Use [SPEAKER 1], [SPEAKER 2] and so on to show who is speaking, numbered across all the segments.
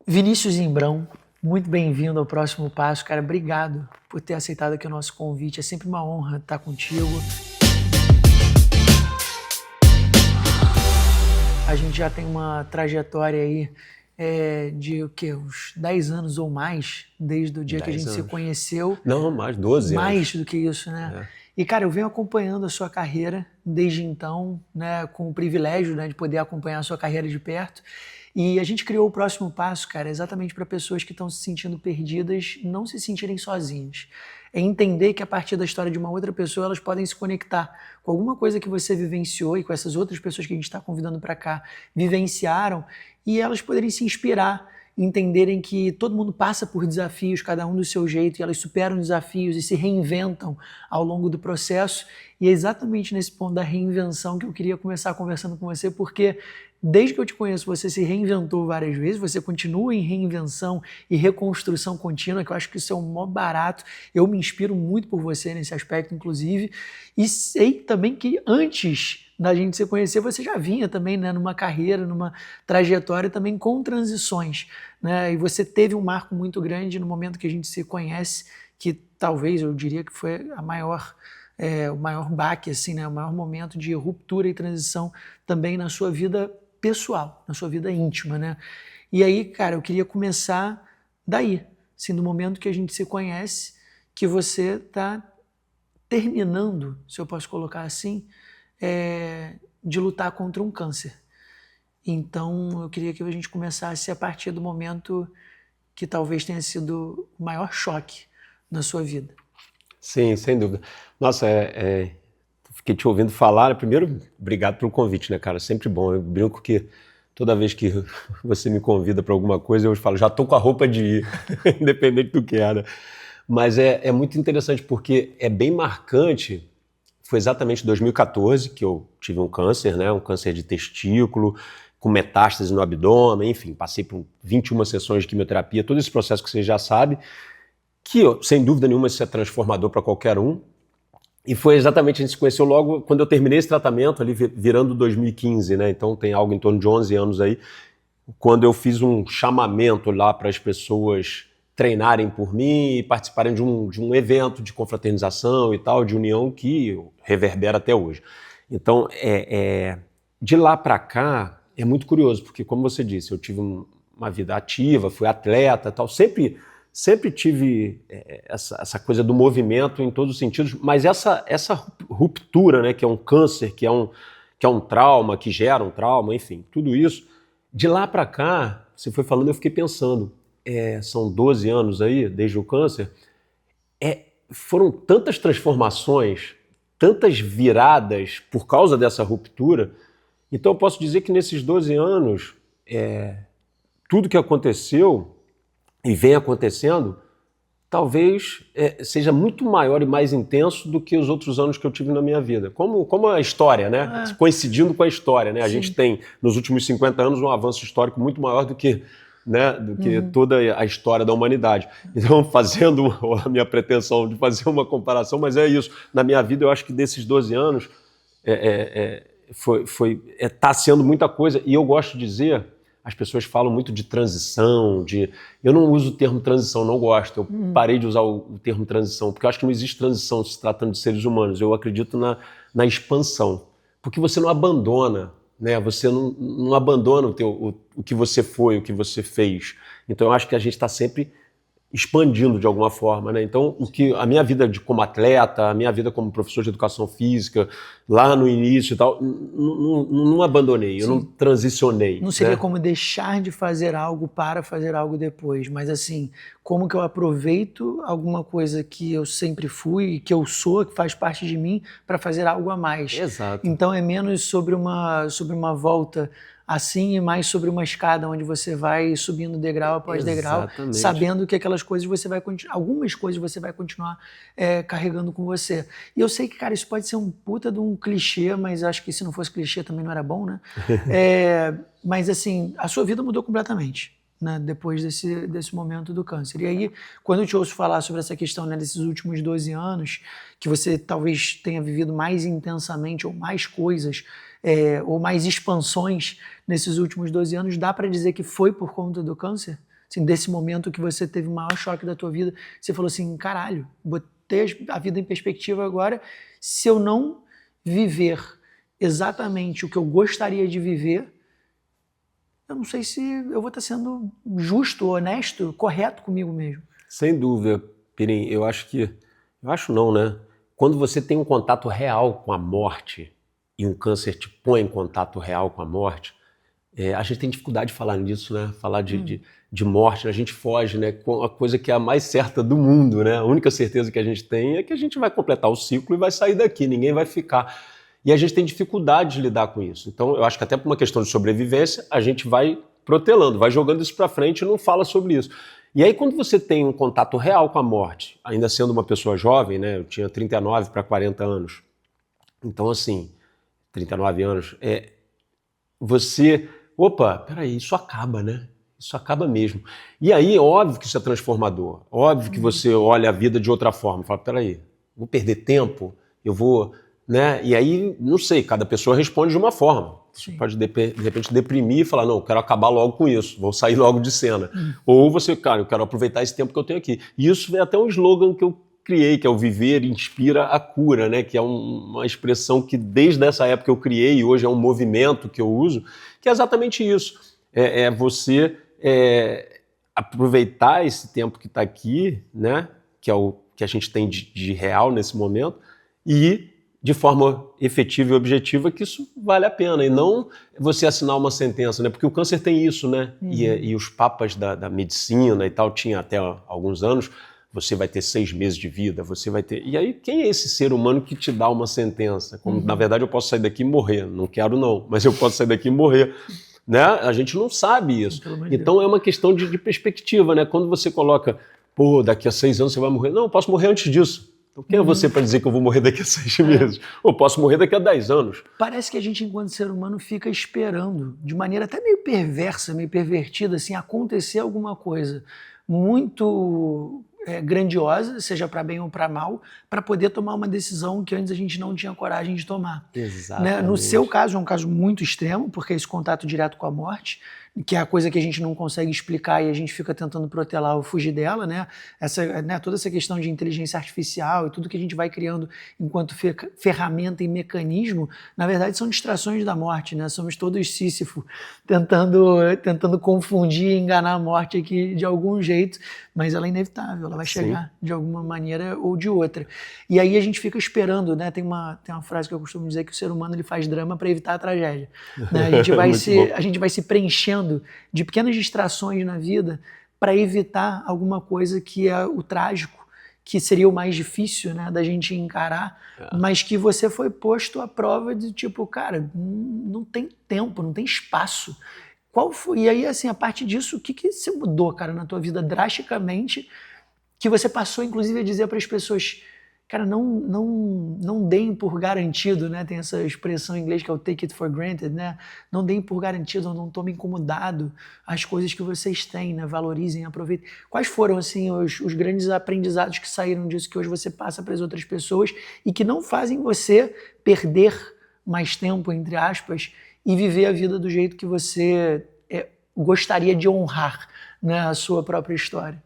[SPEAKER 1] Vinícius Imbrão, muito bem-vindo ao Próximo Passo. Cara, obrigado por ter aceitado aqui o nosso convite. É sempre uma honra estar contigo. A gente já tem uma trajetória aí de o quê? Uns 10 anos ou mais, desde o dia que a gente se conheceu.
[SPEAKER 2] Não, mais 12 anos.
[SPEAKER 1] Mais do que isso, né? E, cara, eu venho acompanhando a sua carreira desde então, né, com o privilégio, né, de poder acompanhar a sua carreira de perto. E a gente criou o Próximo Passo, cara, exatamente para pessoas que estão se sentindo perdidas não se sentirem sozinhas. É entender que a partir da história de uma outra pessoa elas podem se conectar com alguma coisa que você vivenciou e com essas outras pessoas que a gente está convidando para cá vivenciaram e elas poderem se inspirar, entenderem que todo mundo passa por desafios, cada um do seu jeito, e elas superam desafios e se reinventam ao longo do processo. E é exatamente nesse ponto da reinvenção que eu queria começar conversando com você, porque desde que eu te conheço, você se reinventou várias vezes, você continua em reinvenção e reconstrução contínua, que eu acho que isso é o maior barato. Eu me inspiro muito por você nesse aspecto, inclusive, e sei também que antes da gente se conhecer, você já vinha também, né, numa carreira, numa trajetória também com transições, né? E você teve um marco muito grande no momento que a gente se conhece, que talvez eu diria que foi o maior baque, assim, né? O maior momento de ruptura e transição também na sua vida pessoal, na sua vida íntima, né? E aí, cara, eu queria começar daí, assim, do momento que a gente se conhece, que você está terminando, se eu posso colocar assim, de lutar contra um câncer. Então, eu queria que a gente começasse a partir do momento que talvez tenha sido o maior choque na sua vida.
[SPEAKER 2] Sim, sem dúvida. Nossa, fiquei te ouvindo falar. Primeiro, obrigado pelo convite, né, cara? Sempre bom. Eu brinco que toda vez que você me convida para alguma coisa, eu falo, já tô com a roupa de ir, independente do que era. Mas é muito interessante porque é bem marcante. Foi exatamente em 2014 que eu tive um câncer, né? Um câncer de testículo, com metástase no abdômen, enfim, passei por 21 sessões de quimioterapia, todo esse processo que você já sabe, que sem dúvida nenhuma isso é transformador para qualquer um. E foi exatamente, a gente se conheceu logo quando eu terminei esse tratamento, ali virando 2015, né? Então tem algo em torno de 11 anos aí, quando eu fiz um chamamento lá para as pessoas treinarem por mim e participarem de um evento de confraternização e tal, de união que reverbera até hoje. Então, de lá para cá, é muito curioso, porque como você disse, eu tive uma vida ativa, fui atleta e tal, sempre tive essa coisa do movimento em todos os sentidos, mas essa ruptura, né, que é um câncer, que é um trauma, que gera um trauma, enfim, tudo isso, de lá para cá, você foi falando, eu fiquei pensando, são 12 anos aí, desde o câncer, foram tantas transformações, tantas viradas por causa dessa ruptura. Então eu posso dizer que nesses 12 anos, tudo que aconteceu e vem acontecendo, talvez seja muito maior e mais intenso do que os outros anos que eu tive na minha vida. Como a história, né? Coincidindo com a história, né? A gente tem, nos últimos 50 anos, um avanço histórico muito maior do que toda a história da humanidade. Então, fazendo a minha pretensão de fazer uma comparação, mas é isso. Na minha vida, eu acho que desses 12 anos, tá sendo muita coisa. E eu gosto de dizer, as pessoas falam muito de transição, eu não uso o termo transição, não gosto. Eu parei de usar o termo transição, porque eu acho que não existe transição se tratando de seres humanos. Eu acredito na expansão, porque você não abandona, né? Você não abandona o que você foi, o que você fez. Então eu acho que a gente está sempre expandindo de alguma forma, né? Então, a minha vida como atleta, a minha vida como professor de educação física, lá no início e tal, não abandonei, eu não transicionei.
[SPEAKER 1] Não seria como deixar de fazer algo para fazer algo depois, mas assim, como que eu aproveito alguma coisa que eu sempre fui, que eu sou, que faz parte de mim, para fazer algo a mais.
[SPEAKER 2] Exato.
[SPEAKER 1] Então é menos sobre uma volta assim e mais sobre uma escada onde você vai subindo degrau após degrau, sabendo que aquelas coisas algumas coisas você vai continuar carregando com você. E eu sei que, cara, isso pode ser um puta de um clichê, mas acho que se não fosse clichê também não era bom, né? Mas assim, a sua vida mudou completamente, né, depois desse momento do câncer. E aí, quando eu te ouço falar sobre essa questão, né, desses últimos 12 anos, que você talvez tenha vivido mais intensamente ou mais coisas, ou mais expansões nesses últimos 12 anos, dá para dizer que foi por conta do câncer? Assim, desse momento que você teve o maior choque da tua vida, você falou assim, caralho, botei a vida em perspectiva agora, se eu não viver exatamente o que eu gostaria de viver, eu não sei se eu vou estar sendo justo, honesto, correto comigo mesmo.
[SPEAKER 2] Sem dúvida, Pirim. Eu acho não, né? Quando você tem um contato real com a morte e um câncer te põe em contato real com a morte, a gente tem dificuldade de falar nisso, né? Falar de morte, a gente foge, né? Com a coisa que é a mais certa do mundo, né? A única certeza que a gente tem é que a gente vai completar o ciclo e vai sair daqui, ninguém vai ficar. E a gente tem dificuldade de lidar com isso. Então, eu acho que até por uma questão de sobrevivência, a gente vai protelando, vai jogando isso para frente e não fala sobre isso. E aí, quando você tem um contato real com a morte, ainda sendo uma pessoa jovem, né? Eu tinha 39 para 40 anos. Então, assim, 39 anos, você... Opa, peraí, isso acaba, né? Isso acaba mesmo. E aí, óbvio que isso é transformador. Óbvio que você olha a vida de outra forma. Fala, peraí, vou perder tempo? Eu vou... Né? E aí, não sei, cada pessoa responde de uma forma. Você pode, de repente, deprimir e falar, não, eu quero acabar logo com isso, vou sair logo de cena. Ou você, cara, eu quero aproveitar esse tempo que eu tenho aqui. E isso é até um slogan que eu criei, que é o Viver Inspira a Cura, né? Que é uma expressão que desde essa época eu criei e hoje é um movimento que eu uso, que é exatamente isso. Você aproveitar esse tempo que está aqui, né? Que é o que a gente tem de real nesse momento, e de forma efetiva e objetiva que isso vale a pena, e não você assinar uma sentença, né? Porque o câncer tem isso, né? E os papas da medicina e tal, tinha até alguns anos, você vai ter 6 meses de vida, você vai ter... E aí, quem é esse ser humano que te dá uma sentença? Como, na verdade, eu posso sair daqui e morrer, não quero não, mas eu posso sair daqui e morrer. Né? A gente não sabe isso. Então é uma questão de perspectiva, né? Quando você coloca, pô, daqui a 6 anos você vai morrer. Não, eu posso morrer antes disso. Então, quem é você para dizer que eu vou morrer daqui a 6 meses? Ou posso morrer daqui a 10 anos.
[SPEAKER 1] Parece que a gente, enquanto ser humano, fica esperando, de maneira até meio perversa, meio pervertida, assim, acontecer alguma coisa muito grandiosa, seja para bem ou para mal, para poder tomar uma decisão que antes a gente não tinha coragem de tomar.
[SPEAKER 2] Exatamente.
[SPEAKER 1] Né? No seu caso, é um caso muito extremo, porque é esse contato direto com a morte, que é a coisa que a gente não consegue explicar e a gente fica tentando protelar ou fugir dela, né? Toda essa questão de inteligência artificial e tudo que a gente vai criando enquanto ferramenta e mecanismo, na verdade são distrações da morte, né? Somos todos Sísifo tentando confundir e enganar a morte aqui de algum jeito, mas ela é inevitável, ela vai chegar de alguma maneira ou de outra. E aí a gente fica esperando, né? Tem uma frase que eu costumo dizer, que o ser humano ele faz drama para evitar a tragédia. Né? A gente vai se preenchendo de pequenas distrações na vida para evitar alguma coisa que é o trágico, que seria o mais difícil, né, da gente encarar, mas que você foi posto à prova de tipo, cara, não tem tempo, não tem espaço. Qual foi? E aí, assim, a partir disso, o que você mudou, cara, na tua vida drasticamente, que você passou, inclusive, a dizer para as pessoas, cara, não deem por garantido, né? Tem essa expressão em inglês que é o take it for granted, né? Não deem por garantido, não tomem como dado as coisas que vocês têm, né? Valorizem, aproveitem. Quais foram, assim, os grandes aprendizados que saíram disso, que hoje você passa para as outras pessoas e que não fazem você perder mais tempo, entre aspas, e viver a vida do jeito que você gostaria de honrar, né? A sua própria história?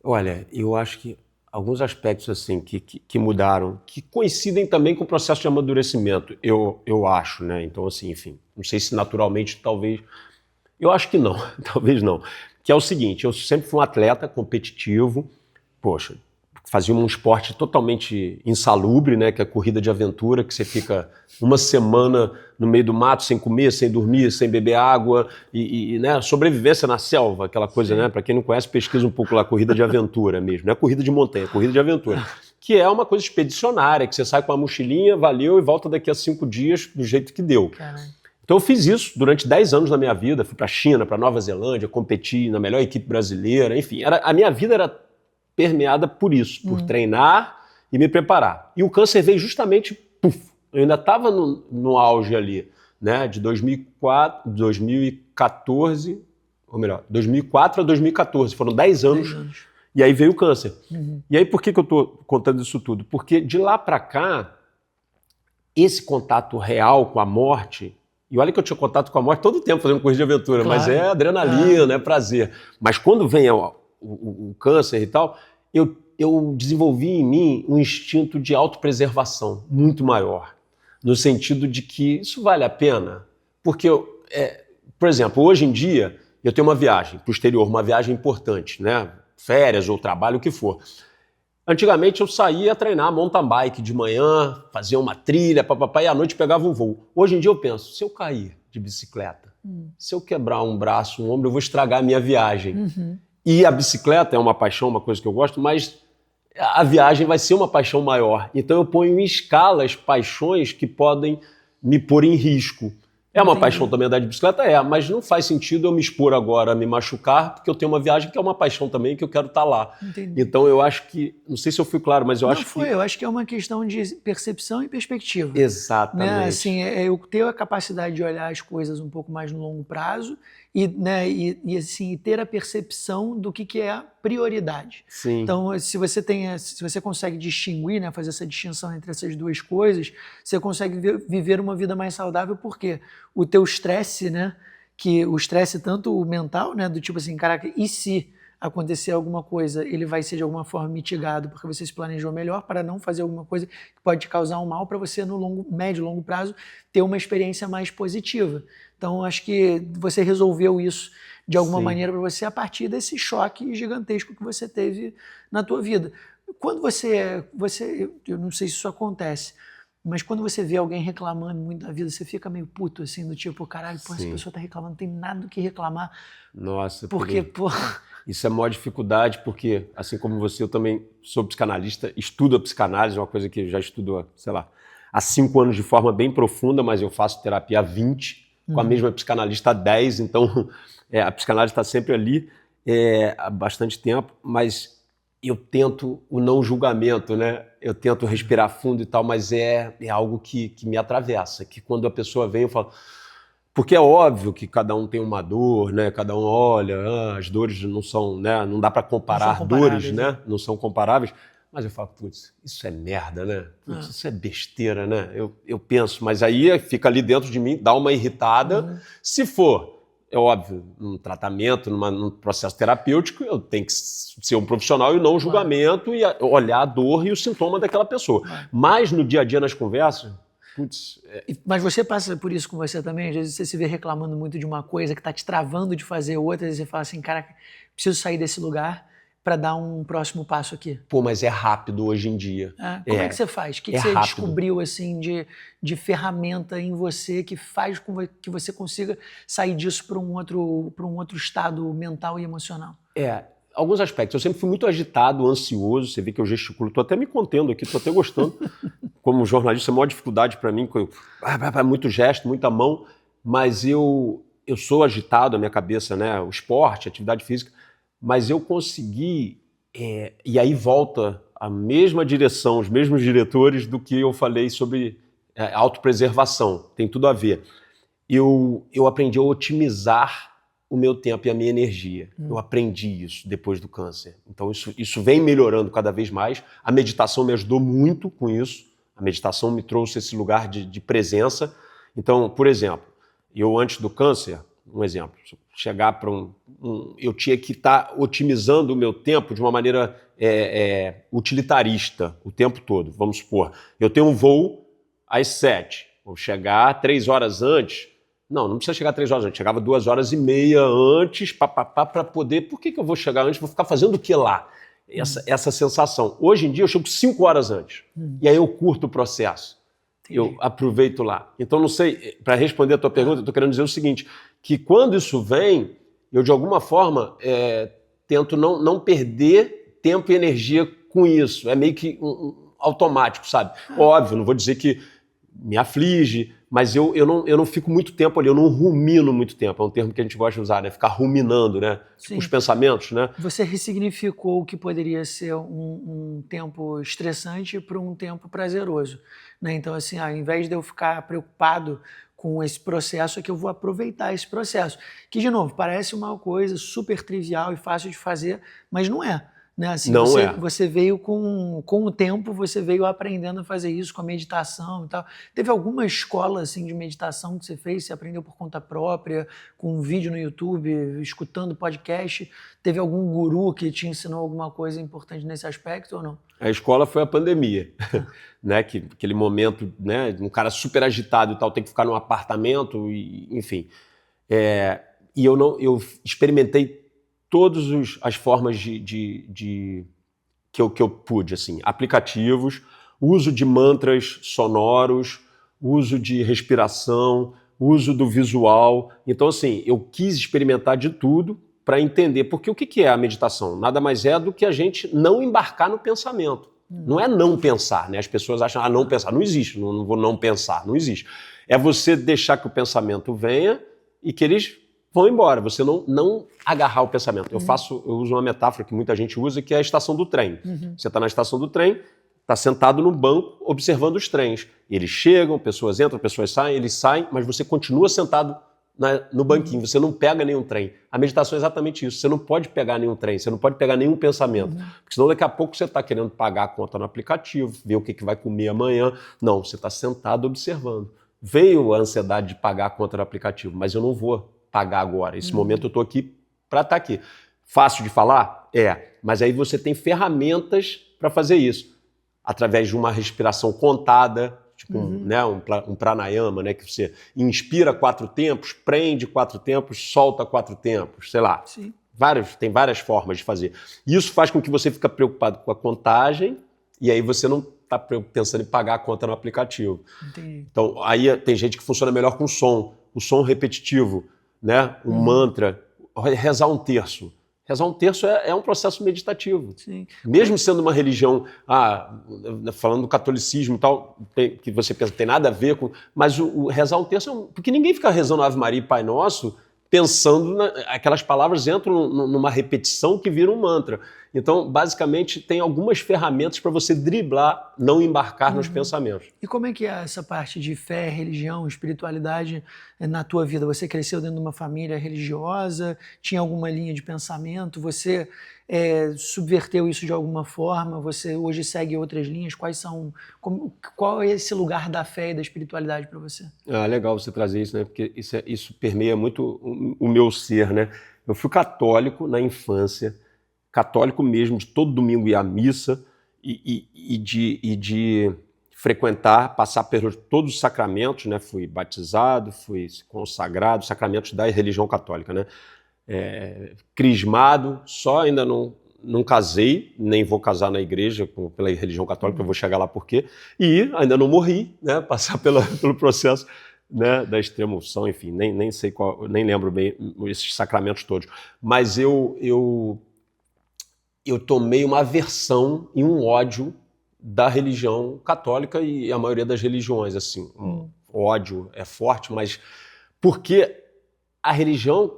[SPEAKER 2] Olha, eu acho que alguns aspectos assim que mudaram, que coincidem também com o processo de amadurecimento, eu acho, né? Então, assim, enfim, não sei se naturalmente, talvez... Eu acho que não, talvez não. Que é o seguinte, eu sempre fui um atleta competitivo, poxa, fazia um esporte totalmente insalubre, né? Que é a corrida de aventura, que você fica uma semana no meio do mato, sem comer, sem dormir, sem beber água, né, sobrevivência na selva, aquela coisa, né? Para quem não conhece, pesquisa um pouco lá, corrida de aventura mesmo, não é corrida de montanha, é corrida de aventura, que é uma coisa expedicionária, que você sai com a mochilinha, valeu, e volta daqui a 5 dias do jeito que deu.
[SPEAKER 1] Caramba.
[SPEAKER 2] Então eu fiz isso durante 10 anos da minha vida, fui para a China, para Nova Zelândia, competi na melhor equipe brasileira, enfim, a minha vida era permeada por isso, por treinar e me preparar. E o câncer veio justamente, eu ainda estava no auge ali, né, de 2014, ou melhor, 2004 a 2014, foram 10 anos, e aí veio o câncer. E aí por que eu estou contando isso tudo? Porque de lá para cá, esse contato real com a morte E olha que eu tinha contato com a morte todo o tempo fazendo corrida de aventura,
[SPEAKER 1] Claro.
[SPEAKER 2] mas é adrenalina, é prazer. Mas quando vem o câncer e tal, eu desenvolvi em mim um instinto de autopreservação muito maior, no sentido de que isso vale a pena, porque, por exemplo, hoje em dia eu tenho uma viagem para o exterior, uma viagem importante, né? Férias ou trabalho, o que for. Antigamente eu saía treinar mountain bike de manhã, fazia uma trilha, papapá, e à noite pegava um voo. Hoje em dia eu penso, se eu cair de bicicleta, se eu quebrar um braço, um ombro, eu vou estragar a minha viagem. E a bicicleta é uma paixão, uma coisa que eu gosto, mas a viagem vai ser uma paixão maior. Então eu ponho em escala as paixões que podem me pôr em risco. É uma paixão também andar de bicicleta? mas não faz sentido eu me expor agora a me machucar, porque eu tenho uma viagem que é uma paixão também, que eu quero estar lá.
[SPEAKER 1] Entendi.
[SPEAKER 2] Então eu acho que, não sei se eu fui claro, mas eu acho que...
[SPEAKER 1] Eu acho que é uma questão de percepção e perspectiva.
[SPEAKER 2] Exatamente.
[SPEAKER 1] Né? Assim, eu ter a capacidade de olhar as coisas um pouco mais no longo prazo e, né, assim, ter a percepção do que é a prioridade.
[SPEAKER 2] Sim.
[SPEAKER 1] Então, se você consegue distinguir, né, fazer essa distinção entre essas duas coisas, você consegue viver uma vida mais saudável, porque o teu estresse, né, que o estresse tanto o mental, né, do tipo assim, caraca, e se acontecer alguma coisa, ele vai ser de alguma forma mitigado porque você se planejou melhor para não fazer alguma coisa que pode te causar um mal, para você no médio e longo prazo ter uma experiência mais positiva. Então acho que você resolveu isso de alguma maneira para você a partir desse choque gigantesco que você teve na tua vida. Quando eu não sei se isso acontece, mas quando você vê alguém reclamando muito da vida, você fica meio puto, assim, do tipo, caralho, pô, essa pessoa tá reclamando, não tem nada do que reclamar.
[SPEAKER 2] Nossa,
[SPEAKER 1] porque, pô...
[SPEAKER 2] Isso é a maior dificuldade, porque, assim como você, eu também sou psicanalista, estudo a psicanálise, uma coisa que eu já estudo, sei lá, há 5 anos de forma bem profunda, mas eu faço terapia há 20, com a mesma psicanalista há 10, então a psicanálise está sempre ali há bastante tempo, mas eu tento o não julgamento, né? Eu tento respirar fundo e tal, mas é algo que me atravessa, que quando a pessoa vem eu falo... Porque é óbvio que cada um tem uma dor, né? Cada um olha, as dores não são, né? Não dá para comparar dores, né? Não são comparáveis. Mas eu falo, putz, isso é merda, né? Putz, isso é besteira, né? Eu penso, mas aí fica ali dentro de mim, dá uma irritada. Se for, é óbvio, num tratamento, num processo terapêutico, eu tenho que ser um profissional e não julgamento e olhar a dor e o sintoma daquela pessoa. Mas no dia a dia, nas conversas... Putz,
[SPEAKER 1] Mas você passa por isso com você também? Às vezes você se vê reclamando muito de uma coisa que está te travando de fazer outra, e você fala assim, cara, preciso sair desse lugar para dar um próximo passo aqui.
[SPEAKER 2] Pô, mas é rápido hoje em dia.
[SPEAKER 1] Como é que você faz? O que você descobriu assim, de ferramenta em você que faz com que você consiga sair disso para um outro estado mental e emocional?
[SPEAKER 2] Alguns aspectos. Eu sempre fui muito agitado, ansioso, você vê que eu gesticulo, estou até me contendo aqui, estou até gostando. Como jornalista, é a maior dificuldade para mim, muito gesto, muita mão, mas eu sou agitado, a minha cabeça, né, o esporte, a atividade física, mas eu consegui, e aí volta a mesma direção, os mesmos diretores do que eu falei sobre autopreservação, tem tudo a ver. Eu aprendi a otimizar o meu tempo e a minha energia. Eu aprendi isso depois do câncer. Então isso vem melhorando cada vez mais. A meditação me ajudou muito com isso. A meditação me trouxe esse lugar de presença. Então, por exemplo, eu antes do câncer, um exemplo, chegar para eu tinha que estar otimizando o meu tempo de uma maneira utilitarista o tempo todo. Vamos supor, eu tenho um voo às 7, vou chegar 3 horas antes. Não precisa chegar 3 horas antes, chegava 2 horas e meia antes, para poder... Por que eu vou chegar antes? Vou ficar fazendo o que lá? Essa sensação. Hoje em dia eu chego 5 horas antes, e aí eu curto o processo. Entendi. Eu aproveito lá. Então, não sei, para responder a tua pergunta, eu estou querendo dizer o seguinte, que quando isso vem, eu de alguma forma tento não perder tempo e energia com isso. É meio que automático, sabe? Óbvio, não vou dizer que me aflige, mas eu não fico muito tempo ali, eu não rumino muito tempo, é um termo que a gente gosta de usar, né? Ficar ruminando, né? Tipo, os pensamentos, né?
[SPEAKER 1] Você ressignificou o que poderia ser um tempo estressante para um tempo prazeroso, né? Então, assim, ao invés de eu ficar preocupado com esse processo, é que eu vou aproveitar esse processo. Que, de novo, parece uma coisa super trivial e fácil de fazer, mas não é. né? Assim,
[SPEAKER 2] Não
[SPEAKER 1] você veio com o tempo, você veio aprendendo a fazer isso com a meditação e tal. Teve alguma escola assim, de meditação que você fez? Você aprendeu por conta própria, com um vídeo no YouTube, escutando podcast? Teve algum guru que te ensinou alguma coisa importante nesse aspecto ou não?
[SPEAKER 2] A escola foi a pandemia, né? Aquele momento, né? Um cara super agitado e tal, tem que ficar num apartamento, enfim. E eu experimentei todas as formas que eu pude, assim, aplicativos, uso de mantras sonoros, uso de respiração, uso do visual. Então, assim, eu quis experimentar de tudo para entender, porque o que é a meditação? Nada mais é do que a gente não embarcar no pensamento. Não é não pensar, né? As pessoas acham, não pensar. Não existe, não vou não pensar, não existe. É você deixar que o pensamento venha e que eles vão embora, você não agarrar o pensamento. Eu uso uma metáfora que muita gente usa, que é a estação do trem. Você está na estação do trem, está sentado no banco, observando os trens. Eles chegam, pessoas entram, pessoas saem, eles saem, mas você continua sentado no banquinho, você não pega nenhum trem. A meditação é exatamente isso, você não pode pegar nenhum trem, você não pode pegar nenhum pensamento, porque senão daqui a pouco você está querendo pagar a conta no aplicativo, ver o que vai comer amanhã. Não, você está sentado observando. Veio a ansiedade de pagar a conta no aplicativo, mas eu não vou pagar agora. Esse momento eu estou aqui para estar aqui. Fácil de falar? Mas aí você tem ferramentas para fazer isso, através de uma respiração contada, tipo um pranayama, né, que você inspira 4 tempos, prende 4 tempos, solta 4 tempos, sei lá.
[SPEAKER 1] Sim.
[SPEAKER 2] Tem várias formas de fazer. Isso faz com que você fique preocupado com a contagem e aí você não está pensando em pagar a conta no aplicativo.
[SPEAKER 1] Entendi.
[SPEAKER 2] Então, aí tem gente que funciona melhor com som, o som repetitivo, né? Um mantra, rezar um terço. Rezar um terço é um processo meditativo.
[SPEAKER 1] Sim.
[SPEAKER 2] Mesmo sendo uma religião, falando do catolicismo e tal, que você pensa que tem nada a ver com... Mas o rezar um terço... Porque ninguém fica rezando Ave Maria e Pai Nosso pensando... Aquelas palavras entram numa repetição que vira um mantra. Então, basicamente, tem algumas ferramentas para você driblar, não embarcar nos pensamentos.
[SPEAKER 1] E como é que é essa parte de fé, religião, espiritualidade na tua vida? Você cresceu dentro de uma família religiosa? Tinha alguma linha de pensamento? Você subverteu isso de alguma forma? Você hoje segue outras linhas? Qual é esse lugar da fé e da espiritualidade para você?
[SPEAKER 2] Legal você trazer isso, né? Porque isso permeia muito o meu ser, né? Eu fui católico na infância, católico mesmo, de todo domingo ir à missa e de frequentar, passar por todos os sacramentos, né? Fui batizado, fui consagrado, sacramentos da religião católica, né? Crismado, só ainda não casei, nem vou casar na igreja pela religião católica, eu vou chegar lá por quê, e ainda não morri, né? Passar pelo processo, né, da extrema unção, enfim, nem sei qual, nem lembro bem esses sacramentos todos, mas eu tomei uma aversão e um ódio da religião católica e a maioria das religiões, assim, o ódio é forte, mas porque a religião,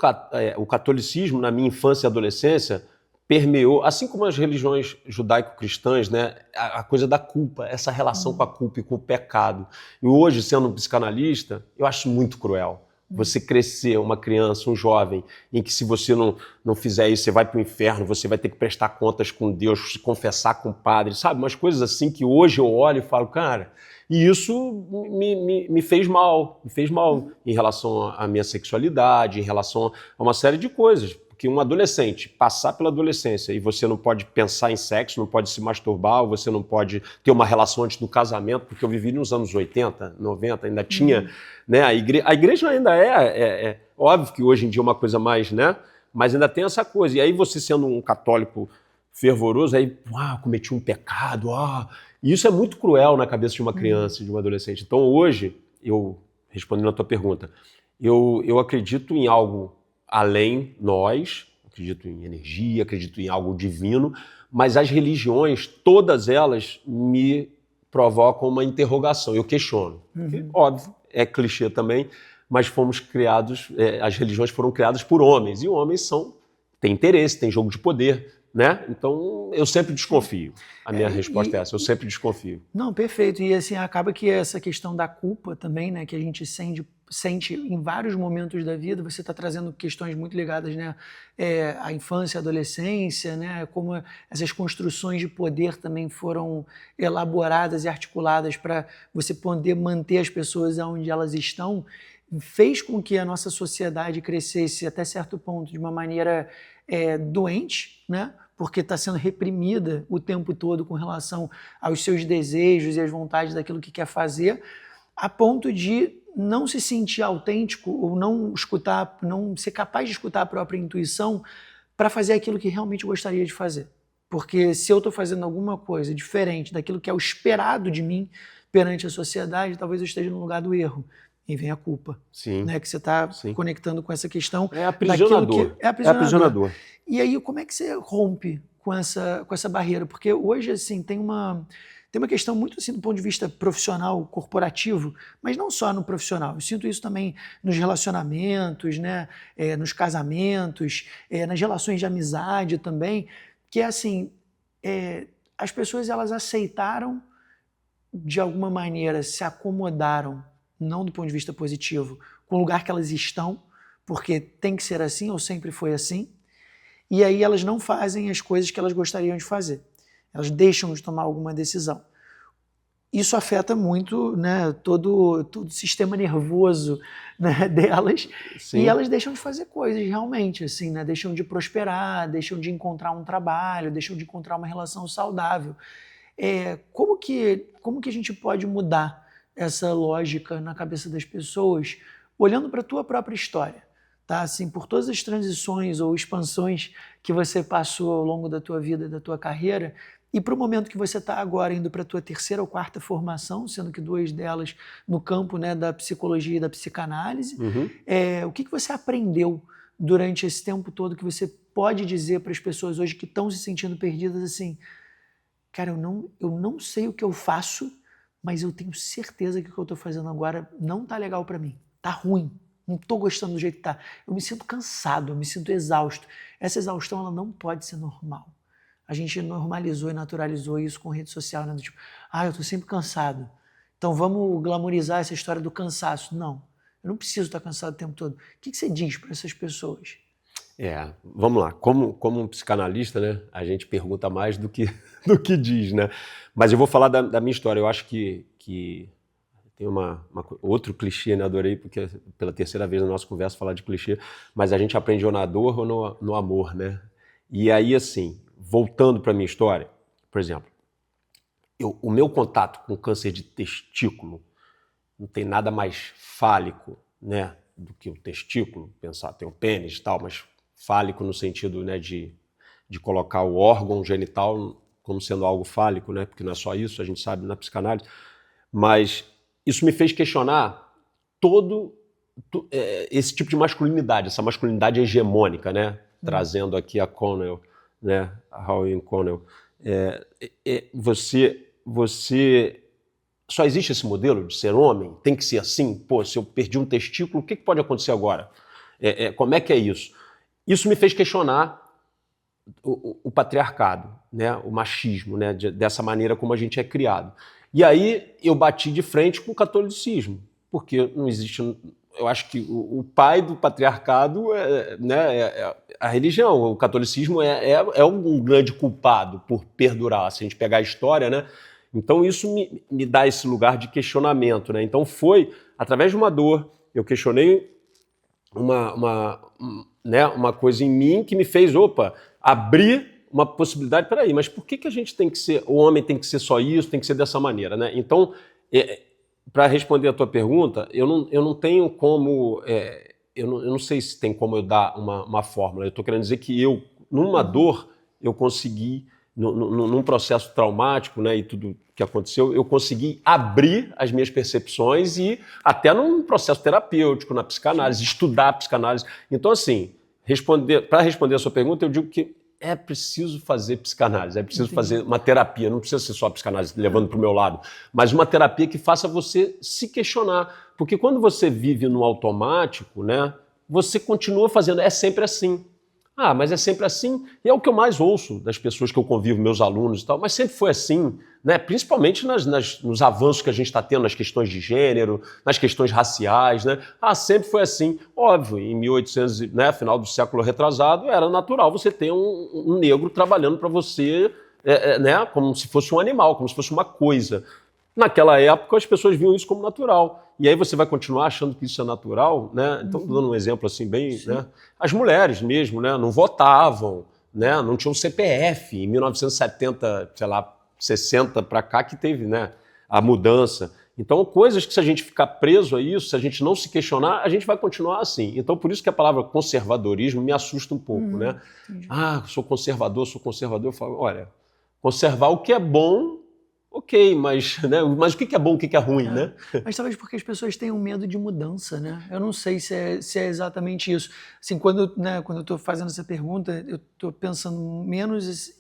[SPEAKER 2] o catolicismo, na minha infância e adolescência, permeou, assim como as religiões judaico-cristãs, né, a coisa da culpa, essa relação com a culpa e com o pecado. E hoje, sendo um psicanalista, eu acho muito cruel. Você crescer, uma criança, um jovem, em que se você não fizer isso, você vai para o inferno, você vai ter que prestar contas com Deus, se confessar com o padre, sabe? Umas coisas assim que hoje eu olho e falo, cara, e isso me fez mal em relação à minha sexualidade, em relação a uma série de coisas. Porque um adolescente passar pela adolescência e você não pode pensar em sexo, não pode se masturbar, ou você não pode ter uma relação antes do casamento, porque eu vivi nos anos 80, 90, ainda tinha, né, a igreja ainda é óbvio que hoje em dia é uma coisa mais, né, mas ainda tem essa coisa. E aí você sendo um católico fervoroso, aí, cometi um pecado, e isso é muito cruel na cabeça de uma criança e de um adolescente. Então hoje, respondendo a tua pergunta, eu acredito em algo além nós, acredito em energia, acredito em algo divino, mas as religiões, todas elas me provocam uma interrogação, eu questiono. Porque, óbvio, é clichê também, mas fomos criados, as religiões foram criadas por homens, e homens têm interesse, têm jogo de poder, né? Então, eu sempre desconfio. A minha resposta é essa, eu sempre desconfio.
[SPEAKER 1] Não, perfeito. E assim, acaba que essa questão da culpa também, né, que a gente sente em vários momentos da vida, você está trazendo questões muito ligadas, né, à infância, à adolescência, né, como essas construções de poder também foram elaboradas e articuladas para você poder manter as pessoas onde elas estão, fez com que a nossa sociedade crescesse até certo ponto de uma maneira doente, né? Porque está sendo reprimida o tempo todo com relação aos seus desejos e às vontades daquilo que quer fazer, a ponto de não se sentir autêntico ou não escutar, não ser capaz de escutar a própria intuição para fazer aquilo que realmente gostaria de fazer. Porque se eu estou fazendo alguma coisa diferente daquilo que é o esperado de mim perante a sociedade, talvez eu esteja no lugar do erro. E vem a culpa.
[SPEAKER 2] Sim.
[SPEAKER 1] Né, que você está conectando com essa questão.
[SPEAKER 2] É aprisionador.
[SPEAKER 1] É aprisionador. E aí, como é que você rompe com essa barreira? Porque hoje, assim, tem uma questão muito assim do ponto de vista profissional, corporativo, mas não só no profissional. Eu sinto isso também nos relacionamentos, né, nos casamentos, nas relações de amizade também, que é assim, as pessoas elas aceitaram, de alguma maneira, se acomodaram, não do ponto de vista positivo, com o lugar que elas estão, porque tem que ser assim ou sempre foi assim, e aí elas não fazem as coisas que elas gostariam de fazer. Elas deixam de tomar alguma decisão. Isso afeta muito, né, todo o sistema nervoso, né, delas. Sim. E elas deixam de fazer coisas realmente, assim, né, deixam de prosperar, deixam de encontrar um trabalho, deixam de encontrar uma relação saudável. Como que a gente pode mudar essa lógica na cabeça das pessoas, olhando para a tua própria história, tá? Assim, por todas as transições ou expansões que você passou ao longo da tua vida, da tua carreira, e para o momento que você está agora indo para a tua terceira ou quarta formação, sendo que 2 delas no campo, né, da psicologia e da psicanálise, o que você aprendeu durante esse tempo todo que você pode dizer para as pessoas hoje que estão se sentindo perdidas assim, cara, eu não sei o que eu faço, mas eu tenho certeza que o que eu estou fazendo agora não está legal para mim, está ruim, não estou gostando do jeito que está. Eu me sinto cansado, eu me sinto exausto. Essa exaustão ela não pode ser normal. A gente normalizou e naturalizou isso com rede social, né? Tipo, eu estou sempre cansado, então vamos glamorizar essa história do cansaço. Não, eu não preciso estar cansado o tempo todo. O que você diz para essas pessoas?
[SPEAKER 2] Vamos lá. Como um psicanalista, né, a gente pergunta mais do que diz, né? Mas eu vou falar da minha história. Eu acho que tem outro clichê, né? Adorei, porque pela terceira vez na nossa conversa falar de clichê, mas a gente aprende ou na dor ou no amor, né? E aí, assim, voltando para a minha história, por exemplo, o meu contato com câncer de testículo não tem nada mais fálico, né, do que o testículo. Pensar, tem o pênis e tal, mas fálico no sentido, né, de colocar o órgão genital como sendo algo fálico, né, porque não é só isso, a gente sabe na psicanálise, mas isso me fez questionar todo esse tipo de masculinidade, essa masculinidade hegemônica, né, trazendo aqui a Connell, né, a Howie Connell. Você só existe esse modelo de ser homem? Tem que ser assim? Pô, se eu perdi um testículo, o que pode acontecer agora? Como é que é isso? Isso me fez questionar o patriarcado, né, o machismo, né, dessa maneira como a gente é criado. E aí eu bati de frente com o catolicismo, porque não existe... Eu acho que o pai do patriarcado é a religião. O catolicismo é um grande culpado por perdurar. Se a gente pegar a história, né? Então isso me dá esse lugar de questionamento, né? Então foi através de uma dor, eu questionei uma coisa em mim que me fez, abrir uma possibilidade. Peraí, mas por que a gente tem que ser, o homem tem que ser só isso, tem que ser dessa maneira, né? Então, para responder a tua pergunta, eu não tenho como, eu não sei se tem como eu dar uma fórmula. Eu estou querendo dizer que numa dor, eu consegui, num processo traumático, né, e tudo que aconteceu, eu consegui abrir as minhas percepções e até num processo terapêutico, na psicanálise, estudar a psicanálise. Então, assim, para responder a sua pergunta, eu digo que é preciso fazer psicanálise, é preciso fazer uma terapia, não precisa ser só a psicanálise levando para o meu lado, mas uma terapia que faça você se questionar. Porque quando você vive no automático, né, você continua fazendo, é sempre assim. Mas é sempre assim. E é o que eu mais ouço das pessoas que eu convivo, meus alunos e tal, mas sempre foi assim, né? Principalmente nos avanços que a gente está tendo nas questões de gênero, nas questões raciais, né? Sempre foi assim. Óbvio, em 1800, né, final do século retrasado, era natural você ter um negro trabalhando para você, né, como se fosse um animal, como se fosse uma coisa. Naquela época, as pessoas viam isso como natural. E aí você vai continuar achando que isso é natural, né? Então, dando um exemplo assim bem, né? As mulheres mesmo, né, não votavam, né, não tinham CPF. Em 1970, sei lá, 60 para cá que teve, né, a mudança. Então, coisas que se a gente ficar preso a isso, se a gente não se questionar, a gente vai continuar assim. Então, por isso que a palavra conservadorismo me assusta um pouco, né? Sou conservador. Eu falo, olha, conservar o que é bom. Ok, mas o que é bom, o que é ruim, né?
[SPEAKER 1] Mas talvez porque as pessoas tenham medo de mudança, né? Eu não sei se é exatamente isso. Assim, quando eu estou fazendo essa pergunta, eu estou pensando menos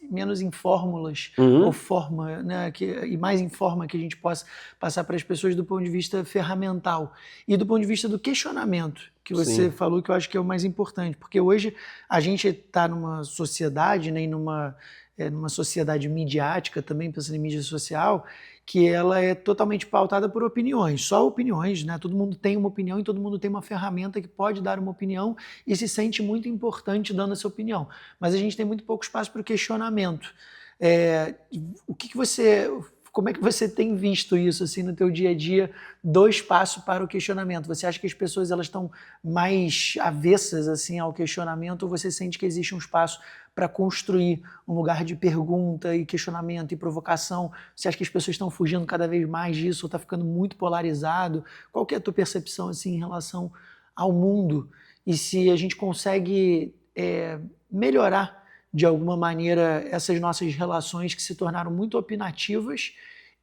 [SPEAKER 1] em fórmulas ou forma, né? E mais em forma que a gente possa passar para as pessoas do ponto de vista ferramental e do ponto de vista do questionamento, que você falou, que eu acho que é o mais importante. Porque hoje a gente está numa sociedade, né, numa sociedade midiática, também pensando em mídia social, que ela é totalmente pautada por opiniões, só opiniões, né? Todo mundo tem uma opinião e todo mundo tem uma ferramenta que pode dar uma opinião e se sente muito importante dando essa opinião. Mas a gente tem muito pouco espaço para o questionamento. Como é que você tem visto isso assim, no teu dia a dia, do espaço para o questionamento? Você acha que as pessoas elas estão mais avessas assim, ao questionamento, ou você sente que existe um espaço para construir um lugar de pergunta e questionamento e provocação? Você acha que as pessoas estão fugindo cada vez mais disso ou está ficando muito polarizado? Qual que é a tua percepção assim, em relação ao mundo? E se a gente consegue melhorar de alguma maneira essas nossas relações que se tornaram muito opinativas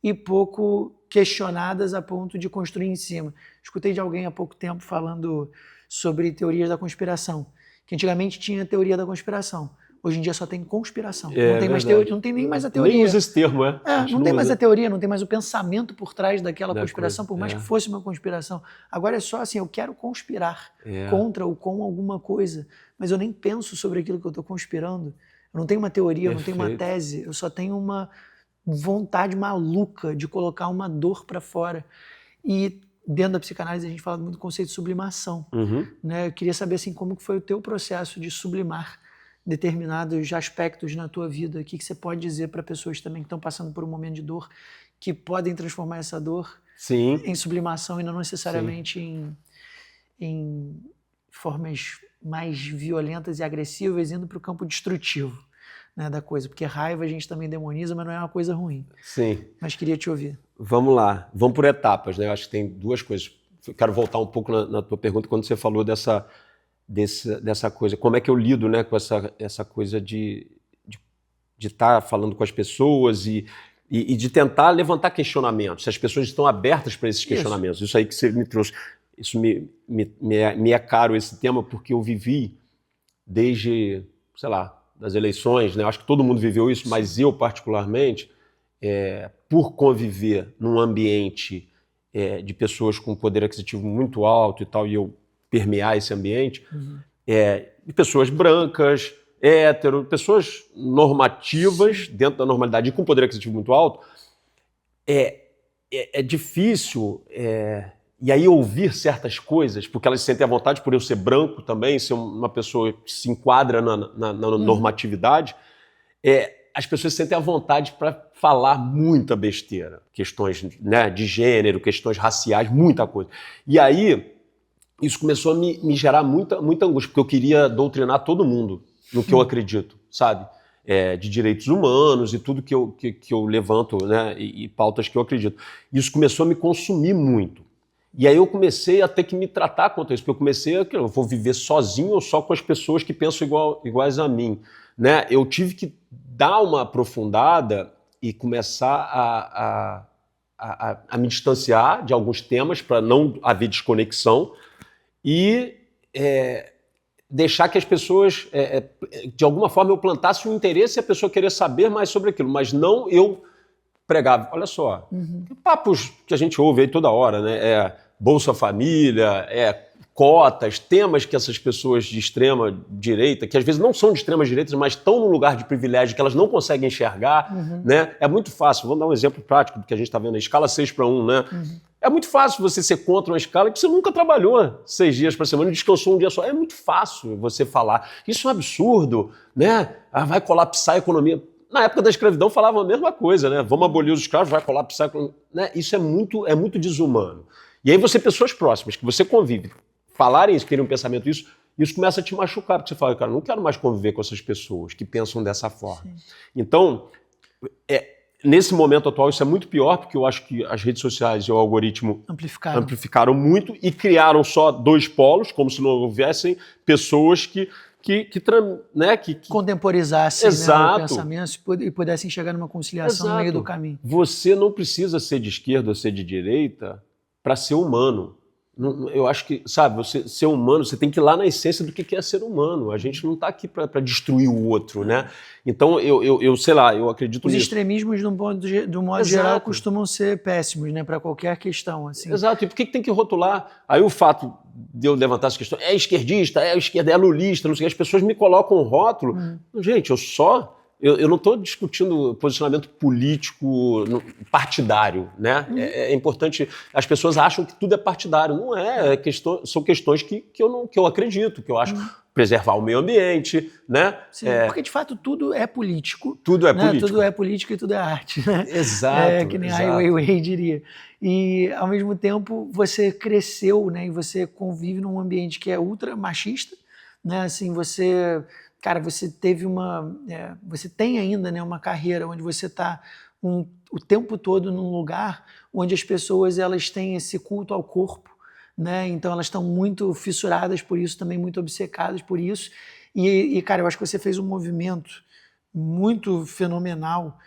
[SPEAKER 1] e pouco questionadas a ponto de construir em cima. Escutei de alguém há pouco tempo falando sobre teorias da conspiração, que antigamente tinha teoria da conspiração. Hoje em dia só tem conspiração. Não tem mais teoria, não tem nem mais a teoria.
[SPEAKER 2] Nem usa esse termo,
[SPEAKER 1] não tem mais a teoria, não tem mais o pensamento por trás daquela conspiração, por mais que fosse uma conspiração. Agora é só assim, eu quero conspirar contra ou com alguma coisa, mas eu nem penso sobre aquilo que eu estou conspirando. Eu não tenho uma teoria, eu não tenho uma tese, eu só tenho uma vontade maluca de colocar uma dor para fora. E dentro da psicanálise a gente fala muito do conceito de sublimação. Né? Eu queria saber assim, como que foi o teu processo de sublimar determinados aspectos na tua vida. O que você pode dizer para pessoas também que estão passando por um momento de dor, que podem transformar essa dor em sublimação e não necessariamente em formas mais violentas e agressivas, indo para o campo destrutivo, né, da coisa. Porque raiva a gente também demoniza, mas não é uma coisa ruim.
[SPEAKER 2] Sim.
[SPEAKER 1] Mas queria te ouvir.
[SPEAKER 2] Vamos lá. Vamos por etapas, né? Eu acho que tem duas coisas. Eu quero voltar um pouco na tua pergunta, quando você falou dessa coisa. Como é que eu lido, né, com essa coisa de estar falando com as pessoas e de tentar levantar questionamentos, se as pessoas estão abertas para esses questionamentos. Isso aí que você me trouxe. Isso me é caro, esse tema, porque eu vivi desde, sei lá, das eleições, né? Eu acho que todo mundo viveu isso, mas eu particularmente, por conviver num ambiente de pessoas com poder aquisitivo muito alto e tal, e eu permear esse ambiente, de pessoas brancas, hétero, pessoas normativas, dentro da normalidade e com poder aquisitivo muito alto, é difícil... E aí ouvir certas coisas, porque elas se sentem à vontade por eu ser branco também, ser uma pessoa que se enquadra na normatividade, as pessoas se sentem à vontade para falar muita besteira. Questões, né, de gênero, questões raciais, muita coisa. E aí isso começou a me gerar muita angústia, porque eu queria doutrinar todo mundo no que eu acredito, sabe? De direitos humanos e tudo que eu levanto, né, e pautas que eu acredito. Isso começou a me consumir muito. E aí eu comecei a ter que me tratar contra isso, porque eu comecei a eu vou viver sozinho ou só com as pessoas que pensam iguais a mim, né? Eu tive que dar uma aprofundada e começar a me distanciar de alguns temas para não haver desconexão e deixar que as pessoas, de alguma forma, eu plantasse um interesse e a pessoa querer saber mais sobre aquilo, mas não eu pregava. Olha só, papos que a gente ouve aí toda hora, né? Bolsa Família, cotas, temas que essas pessoas de extrema direita, que às vezes não são de extrema direita, mas estão num lugar de privilégio que elas não conseguem enxergar, né? É muito fácil. Vamos dar um exemplo prático do que a gente está vendo, a escala 6:1, né? É muito fácil você ser contra uma escala que você nunca trabalhou 6 dias por semana e descansou um dia só. É muito fácil você falar. Isso é um absurdo, né? Vai colapsar a economia. Na época da escravidão falavam a mesma coisa, né? Vamos abolir os escravos, vai colapsar a economia. Né? Isso é muito desumano. E aí você, pessoas próximas, que você convive, falarem isso, terem um pensamento isso começa a te machucar, porque você fala, cara, não quero mais conviver com essas pessoas que pensam dessa forma. Sim. Então, nesse momento atual, isso é muito pior, porque eu acho que as redes sociais e o algoritmo amplificaram muito e criaram só 2 polos, como se não houvessem pessoas que
[SPEAKER 1] contemporizassem, né, o pensamento e pudessem chegar numa conciliação no meio do caminho.
[SPEAKER 2] Você não precisa ser de esquerda ou ser de direita para ser humano. Eu acho que, sabe, você ser humano, você tem que ir lá na essência do que é ser humano. A gente não está aqui para destruir o outro, né? Então, eu sei lá, eu acredito nisso.
[SPEAKER 1] Os extremismos, do modo geral, costumam ser péssimos, né? Para qualquer questão, assim.
[SPEAKER 2] Exato. E por que tem que rotular? Aí o fato de eu levantar essa questão, é esquerdista, é esquerda, é lulista, não sei o que, as pessoas me colocam um rótulo. Gente, eu não estou discutindo posicionamento político partidário, né? É importante. As pessoas acham que tudo é partidário. Não é. São questões que eu acredito, que eu acho. Preservar o meio ambiente, né?
[SPEAKER 1] Sim, porque de fato tudo é político.
[SPEAKER 2] Tudo é político.
[SPEAKER 1] Tudo é político e tudo é arte, né?
[SPEAKER 2] Exato.
[SPEAKER 1] Que nem Ai Weiwei diria. E ao mesmo tempo você cresceu, né? E você convive num ambiente que é ultra machista, né? Assim, você teve você tem ainda, né, uma carreira onde você está o tempo todo num lugar onde as pessoas elas têm esse culto ao corpo, né? Então elas estão muito fissuradas por isso, também muito obcecadas por isso. E cara, eu acho que você fez um movimento muito fenomenal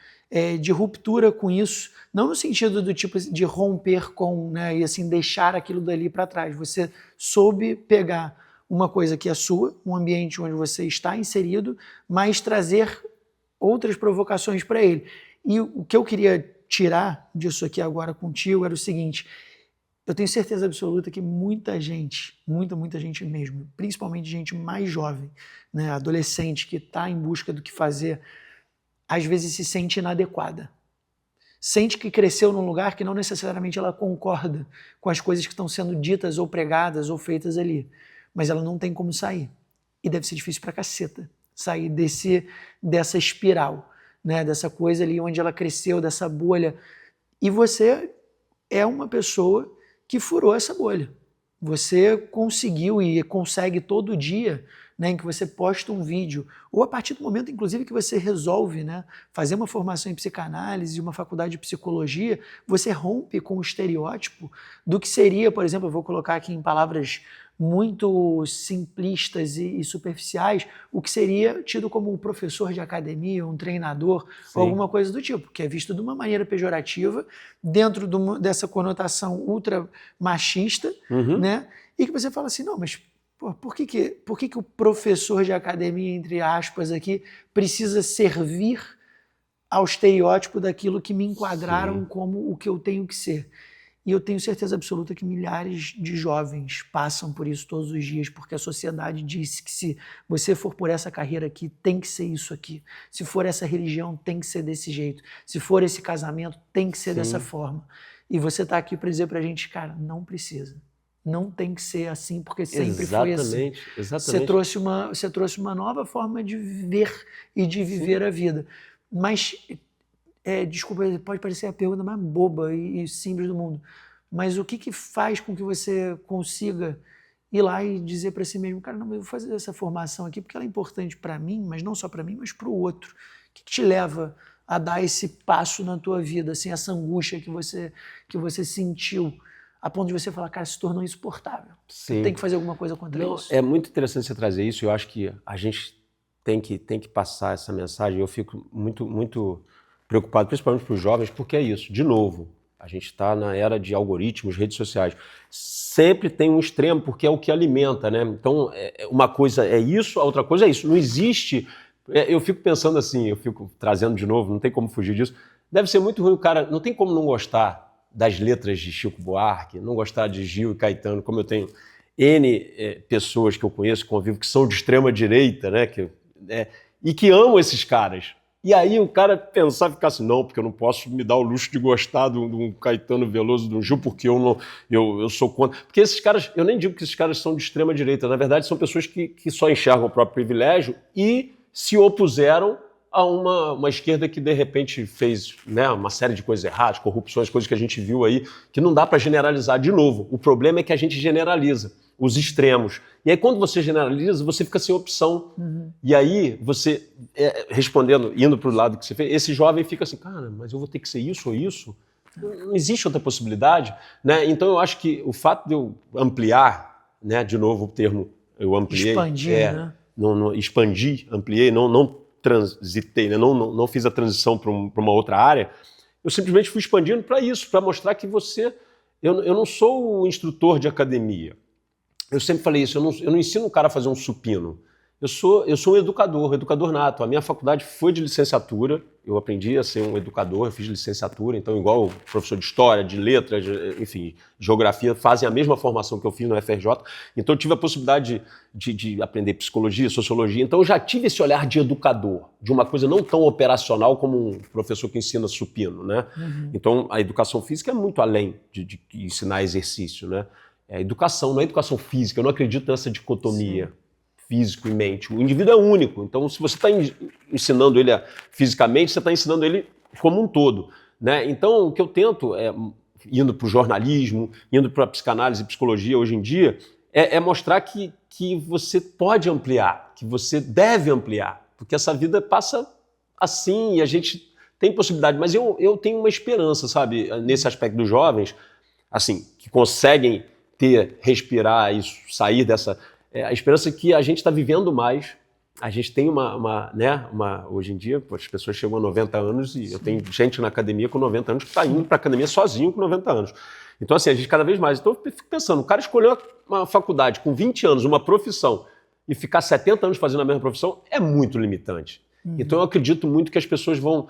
[SPEAKER 1] de ruptura com isso, não no sentido do tipo de romper com, né, e assim deixar aquilo dali para trás. Você soube pegar uma coisa que é sua, um ambiente onde você está inserido, mas trazer outras provocações para ele. E o que eu queria tirar disso aqui agora contigo era o seguinte: eu tenho certeza absoluta que muita gente mesmo, principalmente gente mais jovem, né, adolescente que está em busca do que fazer, às vezes se sente inadequada. Sente que cresceu num lugar que não necessariamente ela concorda com as coisas que estão sendo ditas ou pregadas ou feitas ali. Mas ela não tem como sair. E deve ser difícil pra caceta sair dessa espiral, né? Dessa coisa ali onde ela cresceu, dessa bolha. E você é uma pessoa que furou essa bolha. Você conseguiu e consegue todo dia, né, em que você posta um vídeo, ou a partir do momento, inclusive, que você resolve, né, fazer uma formação em psicanálise, uma faculdade de psicologia, você rompe com o estereótipo do que seria, por exemplo, eu vou colocar aqui em palavras muito simplistas e superficiais, o que seria tido como um professor de academia, um treinador, ou alguma coisa do tipo, que é visto de uma maneira pejorativa, dentro dessa conotação ultra machista, né? E que você fala assim, não, mas por que o professor de academia, entre aspas aqui, precisa servir ao estereótipo daquilo que me enquadraram como o que eu tenho que ser? E eu tenho certeza absoluta que milhares de jovens passam por isso todos os dias, porque a sociedade diz que se você for por essa carreira aqui, tem que ser isso aqui. Se for essa religião, tem que ser desse jeito. Se for esse casamento, tem que ser dessa forma. E você está aqui para dizer para a gente, cara, não precisa. Não tem que ser assim, porque sempre foi assim. Exatamente. Você trouxe uma nova forma de ver e de viver a vida. Mas... desculpa, pode parecer a pergunta mais boba e simples do mundo, mas o que faz com que você consiga ir lá e dizer para si mesmo, cara, não, eu vou fazer essa formação aqui porque ela é importante para mim, mas não só para mim, mas para o outro. O que te leva a dar esse passo na tua vida, assim, essa angústia que você sentiu, a ponto de você falar, cara, se tornou insuportável. Sim. Tem que fazer alguma coisa contra isso.
[SPEAKER 2] É muito interessante você trazer isso, eu acho que a gente tem que passar essa mensagem, eu fico muito preocupado, principalmente para os jovens, porque é isso, de novo, a gente está na era de algoritmos, redes sociais, sempre tem um extremo, porque é o que alimenta, né? Então, uma coisa é isso, a outra coisa é isso, não existe, eu fico pensando assim, eu fico trazendo de novo, não tem como fugir disso, deve ser muito ruim o cara, não tem como não gostar das letras de Chico Buarque, não gostar de Gil e Caetano, como eu tenho. pessoas que eu conheço, convivo, que são de extrema direita, né, e que amam esses caras. E aí o cara pensar e ficar assim, não, porque eu não posso me dar o luxo de gostar de um Caetano Veloso, de um Gil, porque eu sou contra. Porque esses caras, eu nem digo que esses caras são de extrema direita, na verdade são pessoas que só enxergam o próprio privilégio e se opuseram a uma esquerda que de repente fez, né, uma série de coisas erradas, corrupções, coisas que a gente viu aí, que não dá para generalizar de novo. O problema é que a gente generaliza os extremos. E aí quando você generaliza, você fica sem opção. E aí você, respondendo, indo para o lado que você fez, esse jovem fica assim, cara, mas eu vou ter que ser isso ou isso? Não existe outra possibilidade, né? Então eu acho que o fato de eu ampliar, né, de novo o termo, eu ampliei.
[SPEAKER 1] Expandir, né?
[SPEAKER 2] Expandi, ampliei, não transitei, né? não fiz a transição para uma outra área, eu simplesmente fui expandindo para isso, para mostrar que eu não sou o instrutor de academia. Eu sempre falei isso, eu não ensino o cara a fazer um supino. Eu sou um educador nato. A minha faculdade foi de licenciatura, eu aprendi a ser um educador, eu fiz licenciatura, então igual o professor de história, de letras, enfim, geografia, fazem a mesma formação que eu fiz no FRJ. Então eu tive a possibilidade de aprender psicologia, sociologia, então eu já tive esse olhar de educador, de uma coisa não tão operacional como um professor que ensina supino, né? Então a educação física é muito além de ensinar exercício, né? É educação, não é educação física, eu não acredito nessa dicotomia. Sim. Físico e mente. O indivíduo é único, então se você está ensinando ele fisicamente, você está ensinando ele como um todo, né? Então o que eu tento, indo para o jornalismo, indo para a psicanálise e psicologia hoje em dia, é mostrar que você pode ampliar, que você deve ampliar, porque essa vida passa assim e a gente tem possibilidade, mas eu tenho uma esperança, sabe, nesse aspecto dos jovens, assim, que conseguem respirar e sair dessa... a esperança é que a gente está vivendo mais, a gente tem hoje em dia, as pessoas chegam a 90 anos e eu tenho gente na academia com 90 anos que está indo para a academia sozinho com 90 anos. Então, assim, a gente cada vez mais... Então, eu fico pensando, o cara escolheu uma faculdade com 20 anos, uma profissão, e ficar 70 anos fazendo a mesma profissão é muito limitante. Então, eu acredito muito que as pessoas vão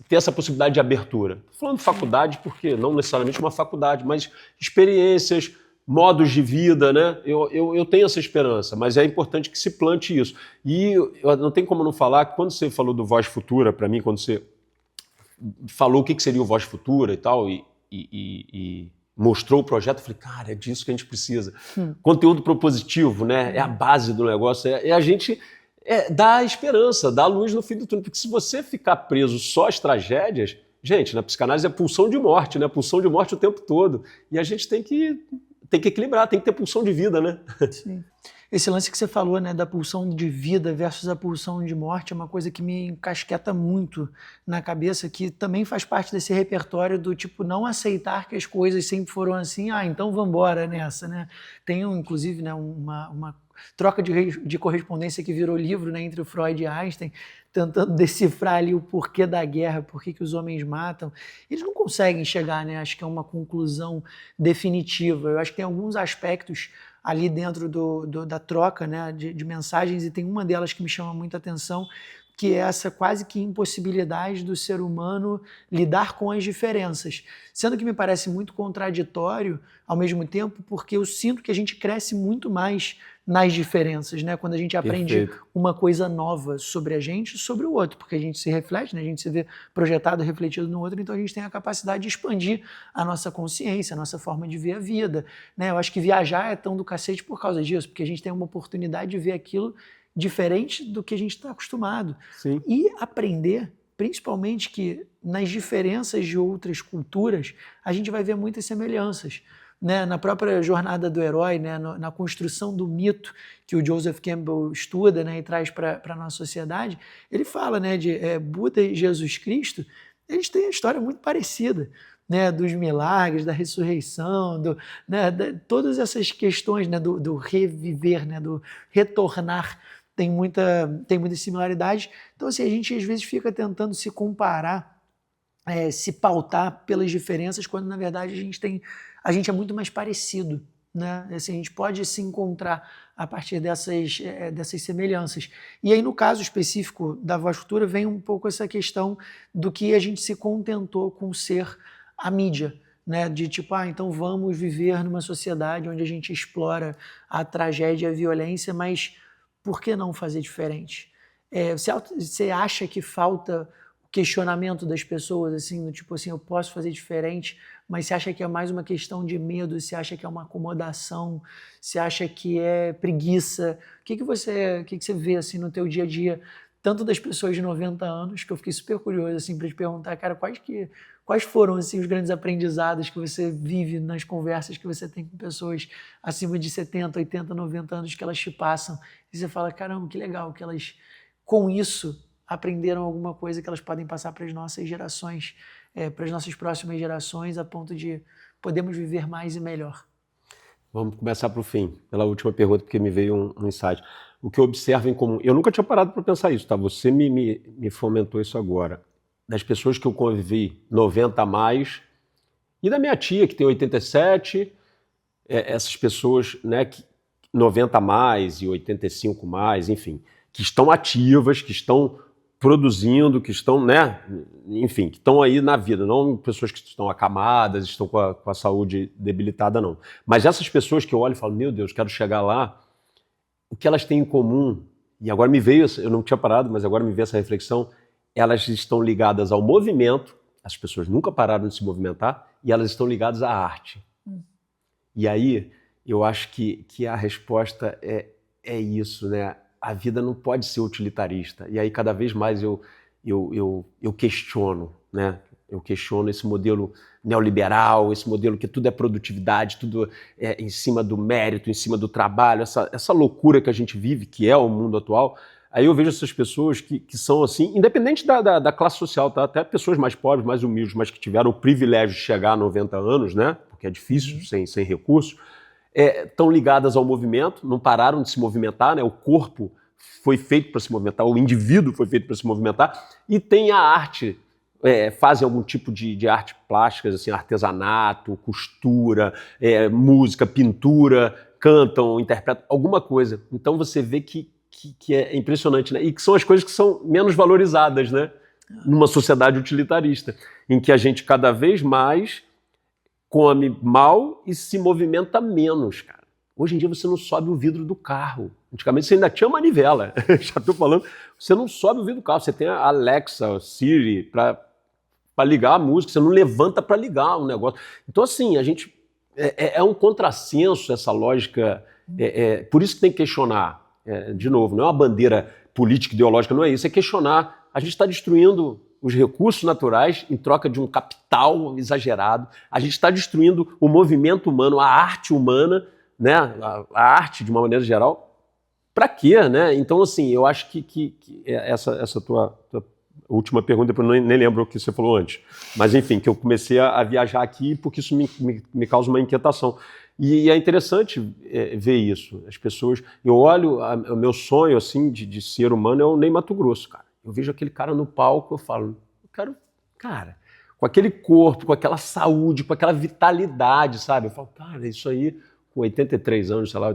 [SPEAKER 2] ter essa possibilidade de abertura. Estou falando de faculdade porque não necessariamente uma faculdade, mas experiências, modos de vida, né? Eu tenho essa esperança, mas é importante que se plante isso. E não tem como não falar que quando você falou do Voz Futura, para mim, quando você falou o que seria o Voz Futura e tal, e mostrou o projeto, eu falei, cara, é disso que a gente precisa. Conteúdo propositivo, né? É a base do negócio, é a gente... dá esperança, dá luz no fim do túnel, porque se você ficar preso só às tragédias, gente, na psicanálise é pulsão de morte, né? Pulsão de morte o tempo todo. E a gente tem que equilibrar, tem que ter pulsão de vida, né?
[SPEAKER 1] Sim. Esse lance que você falou, né, da pulsão de vida versus a pulsão de morte é uma coisa que me encasqueta muito na cabeça, que também faz parte desse repertório do tipo não aceitar que as coisas sempre foram assim, então vambora nessa, né? Tem, inclusive, né, uma troca de correspondência que virou livro, né, entre o Freud e Einstein, tentando decifrar ali o porquê da guerra, por que os homens matam. Eles não conseguem chegar, né, acho que é uma conclusão definitiva. Eu acho que tem alguns aspectos ali dentro da troca, né, de mensagens, e tem uma delas que me chama muita atenção, que é essa quase que impossibilidade do ser humano lidar com as diferenças. Sendo que me parece muito contraditório, ao mesmo tempo, porque eu sinto que a gente cresce muito mais nas diferenças, né? Quando a gente aprende uma coisa nova sobre a gente e sobre o outro, porque a gente se reflete, né? A gente se vê projetado, refletido no outro, então a gente tem a capacidade de expandir a nossa consciência, a nossa forma de ver a vida, né? Eu acho que viajar é tão do cacete por causa disso, porque a gente tem uma oportunidade de ver aquilo diferente do que a gente está acostumado.
[SPEAKER 2] Sim.
[SPEAKER 1] E aprender, principalmente, que nas diferenças de outras culturas, a gente vai ver muitas semelhanças. Né, na própria jornada do herói, né, na construção do mito que o Joseph Campbell estuda, né, e traz para a nossa sociedade, ele fala, né, de Buda e Jesus Cristo, eles têm a história muito parecida, né, dos milagres, da ressurreição, né, todas essas questões, né, do reviver, né, do retornar, tem muitas similaridades. Então, assim, a gente às vezes fica tentando se comparar, se pautar pelas diferenças, quando na verdade a gente é muito mais parecido, né? Assim, a gente pode se encontrar a partir dessas semelhanças. E aí, no caso específico da Voz Futura, vem um pouco essa questão do que a gente se contentou com ser a mídia, né? De tipo, então vamos viver numa sociedade onde a gente explora a tragédia e a violência, mas por que não fazer diferente? Você acha que falta o questionamento das pessoas, assim, do tipo assim, eu posso fazer diferente, mas você acha que é mais uma questão de medo, você acha que é uma acomodação, você acha que é preguiça? O que você vê assim no teu dia a dia, tanto das pessoas de 90 anos, que eu fiquei super curioso assim para te perguntar, cara, quais foram assim os grandes aprendizados que você vive nas conversas que você tem com pessoas acima de 70, 80, 90 anos que elas te passam, e você fala, caramba, que legal que elas com isso aprenderam alguma coisa que elas podem passar para as nossas gerações, para as nossas próximas gerações, a ponto de podermos viver mais e melhor.
[SPEAKER 2] Vamos começar para o fim, pela última pergunta, porque me veio um insight. O que eu observo em comum, eu nunca tinha parado para pensar isso, tá? Você me fomentou isso agora. Das pessoas que eu convivi, 90 a mais, e da minha tia, que tem 87, essas pessoas, né, 90 a mais e 85 mais, enfim, que estão ativas, que estão produzindo, que estão, né, enfim, que estão aí na vida, não pessoas que estão acamadas, estão com a saúde debilitada, não. Mas essas pessoas que eu olho e falo, meu Deus, quero chegar lá, o que elas têm em comum, e agora me veio, eu não tinha parado, mas agora me veio essa reflexão, elas estão ligadas ao movimento, as pessoas nunca pararam de se movimentar, e elas estão ligadas à arte. E aí, eu acho que a resposta é isso, né? A vida não pode ser utilitarista. E aí, cada vez mais eu questiono, né? Eu questiono esse modelo neoliberal, esse modelo que tudo é produtividade, tudo é em cima do mérito, em cima do trabalho, essa loucura que a gente vive, que é o mundo atual. Aí eu vejo essas pessoas que são assim, independente da classe social, tá? Até pessoas mais pobres, mais humildes, mas que tiveram o privilégio de chegar a 90 anos, né? Porque é difícil sem recurso, estão ligadas ao movimento, não pararam de se movimentar, né? O corpo foi feito para se movimentar, o indivíduo foi feito para se movimentar, e tem a arte, fazem algum tipo de arte plástica, assim, artesanato, costura, música, pintura, cantam, interpretam, alguma coisa. Então você vê que é impressionante, né? E que são as coisas que são menos valorizadas, né? Numa sociedade utilitarista, em que a gente cada vez mais come mal e se movimenta menos, cara. Hoje em dia você não sobe o vidro do carro. Antigamente você ainda tinha manivela. Já estou falando, você não sobe o vidro do carro. Você tem a Alexa, a Siri, para ligar a música. Você não levanta para ligar um negócio. Então, assim, a gente... É um contrassenso essa lógica. Por isso que tem que questionar. De novo, não é uma bandeira política, ideológica, não é isso. É questionar. A gente está destruindo os recursos naturais em troca de um capital exagerado. A gente está destruindo o movimento humano, a arte humana, né? A arte, de uma maneira geral. Para quê, né? Então, assim, eu acho que essa tua última pergunta, depois eu nem lembro o que você falou antes. Mas, enfim, que eu comecei a viajar aqui porque isso me causa uma inquietação. E é interessante ver isso. As pessoas... Eu olho, o meu sonho, assim, de ser humano é o Ney Matogrosso, cara. Eu vejo aquele cara no palco, eu falo, eu quero... Cara, com aquele corpo, com aquela saúde, com aquela vitalidade, sabe? Eu falo, cara, isso aí, com 83 anos, sei lá...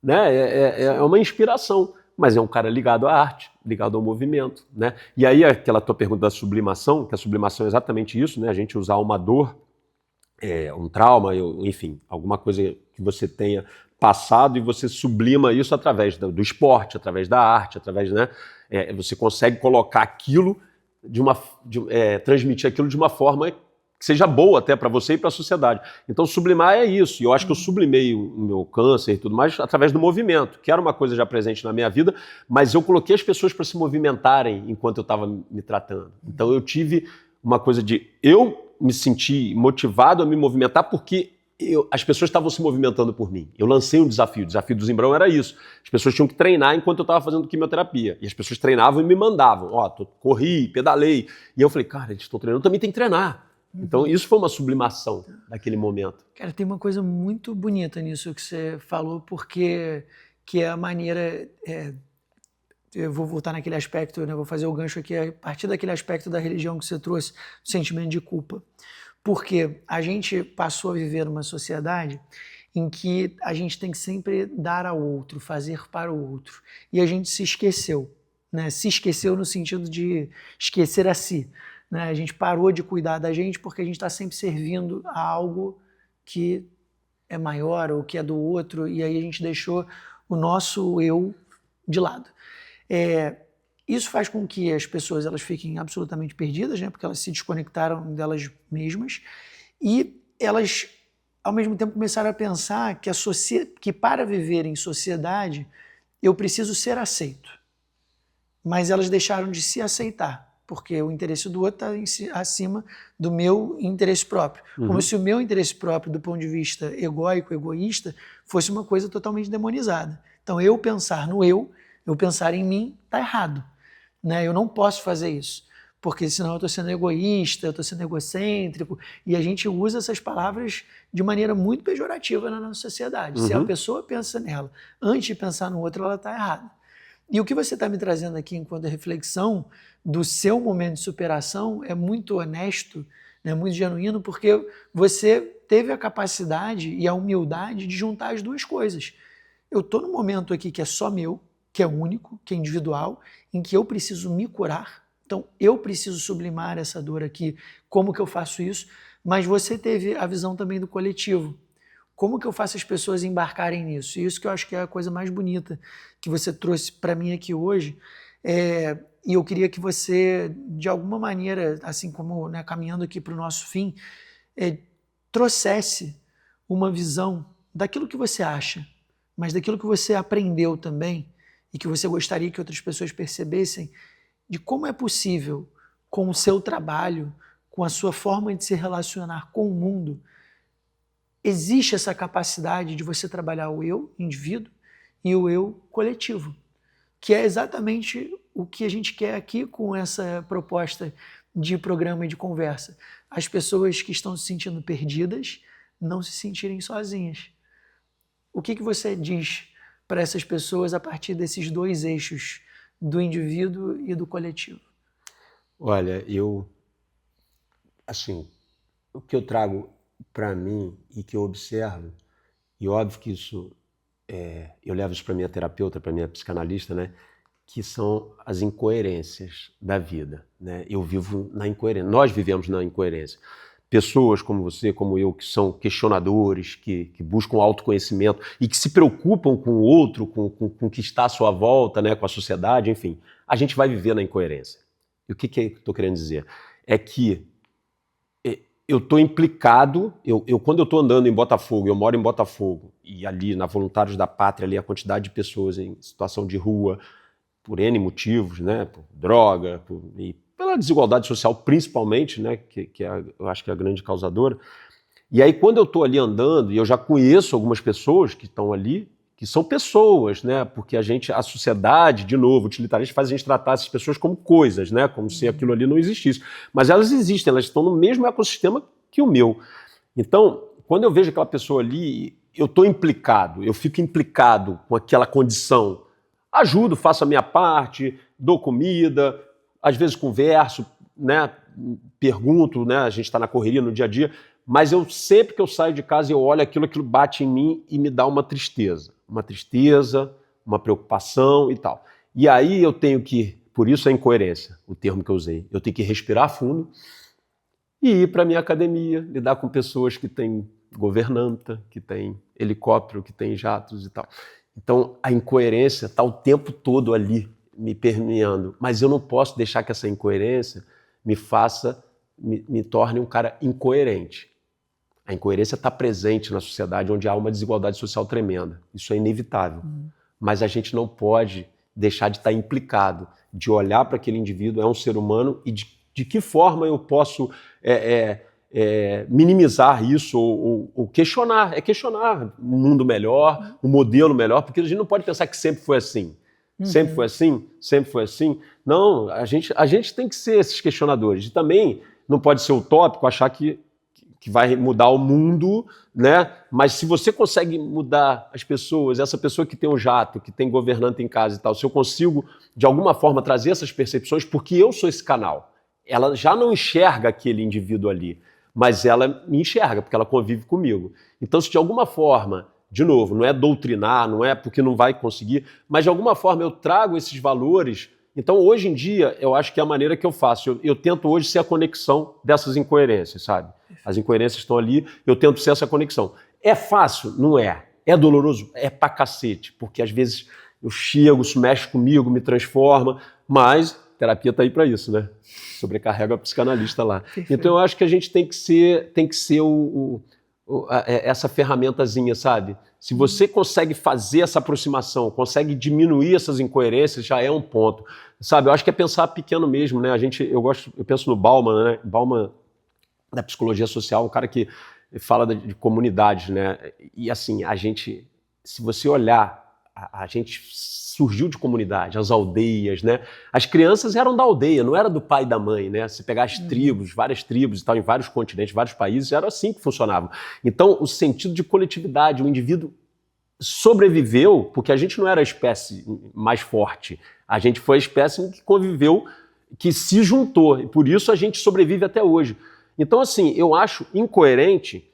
[SPEAKER 2] Né? É uma inspiração, mas é um cara ligado à arte, ligado ao movimento, né? E aí aquela tua pergunta da sublimação, que a sublimação é exatamente isso, né? A gente usar uma dor, um trauma, enfim, alguma coisa que você tenha passado e você sublima isso através do esporte, através da arte, através, né? Você consegue colocar aquilo, transmitir aquilo de uma forma que seja boa até para você e para a sociedade. Então, sublimar é isso. E eu acho que eu sublimei o meu câncer e tudo mais através do movimento, que era uma coisa já presente na minha vida, mas eu coloquei as pessoas para se movimentarem enquanto eu estava me tratando. Então, eu tive uma coisa de... Eu me senti motivado a me movimentar porque as pessoas estavam se movimentando por mim. Eu lancei um desafio. O desafio do Zimbrão era isso. As pessoas tinham que treinar enquanto eu estava fazendo quimioterapia. E as pessoas treinavam e me mandavam. Corri, pedalei. E eu falei, cara, eles estão treinando, também tem que treinar. Então, isso foi uma sublimação daquele momento.
[SPEAKER 1] Cara, tem uma coisa muito bonita nisso que você falou, porque que é a maneira... eu vou voltar naquele aspecto, né, vou fazer o gancho aqui, a partir daquele aspecto da religião que você trouxe, o sentimento de culpa. Porque a gente passou a viver numa sociedade em que a gente tem que sempre dar ao outro, fazer para o outro. E a gente se esqueceu, né? Se esqueceu no sentido de esquecer a si. né? A gente parou de cuidar da gente porque a gente está sempre servindo a algo que é maior ou que é do outro, e aí a gente deixou o nosso eu de lado. Isso faz com que as pessoas elas fiquem absolutamente perdidas, né? Porque elas se desconectaram delas mesmas e elas, ao mesmo tempo, começaram a pensar que para viver em sociedade eu preciso ser aceito. Mas elas deixaram de se aceitar, porque o interesse do outro está acima do meu interesse próprio. Como se o meu interesse próprio, do ponto de vista egóico, egoísta, fosse uma coisa totalmente demonizada. Então, eu pensar no eu pensar em mim, está errado. Né? Eu não posso fazer isso, porque senão eu estou sendo egoísta, eu estou sendo egocêntrico, e a gente usa essas palavras de maneira muito pejorativa na nossa sociedade. Se a pessoa pensa nela antes de pensar no outro, ela está errada. E o que você está me trazendo aqui enquanto reflexão do seu momento de superação é muito honesto, né, muito genuíno, porque você teve a capacidade e a humildade de juntar as duas coisas. Eu estou num momento aqui que é só meu, que é único, que é individual, em que eu preciso me curar. Então, eu preciso sublimar essa dor aqui. Como que eu faço isso? Mas você teve a visão também do coletivo. Como que eu faço as pessoas embarcarem nisso? E isso que eu acho que é a coisa mais bonita que você trouxe para mim aqui hoje. E eu queria que você, de alguma maneira, assim como, né, caminhando aqui para o nosso fim, trouxesse uma visão daquilo que você acha, mas daquilo que você aprendeu também e que você gostaria que outras pessoas percebessem, de como é possível, com o seu trabalho, com a sua forma de se relacionar com o mundo, existe essa capacidade de você trabalhar o eu, indivíduo, e o eu coletivo, que é exatamente o que a gente quer aqui com essa proposta de programa e de conversa. As pessoas que estão se sentindo perdidas não se sentirem sozinhas. O que você diz para essas pessoas a partir desses dois eixos, do indivíduo e do coletivo?
[SPEAKER 2] Olha, assim, o que eu trago para mim e que eu observo, e óbvio que isso, eu levo isso para minha terapeuta, para minha psicanalista, né, que são as incoerências da vida, né? Eu vivo na incoerência, nós vivemos na incoerência. Pessoas como você, como eu, que são questionadores, que buscam autoconhecimento e que se preocupam com o outro, com o que está à sua volta, né, com a sociedade, enfim, a gente vai viver na incoerência. E o que eu estou querendo dizer? É que eu estou implicado, quando eu estou andando em Botafogo, eu moro em Botafogo, e ali na Voluntários da Pátria, ali a quantidade de pessoas em situação de rua, por N motivos, né, por droga, e pela desigualdade social principalmente, né, que eu acho que é a grande causadora. E aí quando eu estou ali andando, e eu já conheço algumas pessoas que estão ali, que são pessoas, né, porque a sociedade, de novo, utilitarista, faz a gente tratar essas pessoas como coisas, né, como se aquilo ali não existisse. Mas elas existem, elas estão no mesmo ecossistema que o meu. Então, quando eu vejo aquela pessoa ali, eu estou implicado, eu fico implicado com aquela condição. Ajudo, faço a minha parte, dou comida, às vezes converso, né, pergunto, né, a gente está na correria no dia a dia, mas sempre que eu saio de casa eu olho aquilo bate em mim e me dá uma tristeza, uma preocupação e tal. E aí eu tenho que, por isso a incoerência, o termo que eu usei, eu tenho que respirar fundo e ir para a minha academia, lidar com pessoas que têm governanta, que têm helicóptero, que têm jatos e tal. Então, a incoerência está o tempo todo ali, me permeando. Mas eu não posso deixar que essa incoerência me torne um cara incoerente. A incoerência está presente na sociedade, onde há uma desigualdade social tremenda. Isso é inevitável. Mas a gente não pode deixar de estar implicado, de olhar para aquele indivíduo, é um ser humano, e de que forma eu posso minimizar isso ou questionar. Questionar um mundo melhor, um modelo melhor, porque a gente não pode pensar que sempre foi assim. Sempre foi assim? Sempre foi assim? Não, a gente tem que ser esses questionadores. E também não pode ser utópico achar que vai mudar o mundo, né? Mas se você consegue mudar as pessoas, essa pessoa que tem um jato, que tem governante em casa e tal, se eu consigo, de alguma forma, trazer essas percepções, porque eu sou esse canal. Ela já não enxerga aquele indivíduo ali, mas ela me enxerga, porque ela convive comigo. Então, se de alguma forma, de novo, não é doutrinar, não é porque não vai conseguir, mas de alguma forma eu trago esses valores Então, hoje em dia, eu acho que é a maneira que eu faço. Eu tento hoje ser a conexão dessas incoerências, sabe? As incoerências estão ali, eu tento ser essa conexão. É fácil? Não é. É doloroso? É pra cacete, porque às vezes eu chego, isso mexe comigo, me transforma, mas terapia tá aí para isso, né? Sobrecarrega a psicanalista lá.
[SPEAKER 1] Perfeito.
[SPEAKER 2] Então, eu acho que a gente tem que ser essa ferramentazinha, sabe? Se você consegue fazer essa aproximação, consegue diminuir essas incoerências, já é um ponto, sabe? Eu acho que é pensar pequeno mesmo, né? Eu penso no Bauman, né? Bauman da psicologia social, um cara que fala de comunidades, né? E assim, se você olhar, a gente surgiu de comunidade, as aldeias, né? As crianças eram da aldeia, não era do pai e da mãe, né? Se pegar as tribos, várias tribos e tal, em vários continentes, vários países, era assim que funcionava. Então, o sentido de coletividade, o indivíduo sobreviveu porque a gente não era a espécie mais forte, a gente foi a espécie que conviveu, que se juntou, e por isso a gente sobrevive até hoje. Então, assim, eu acho incoerente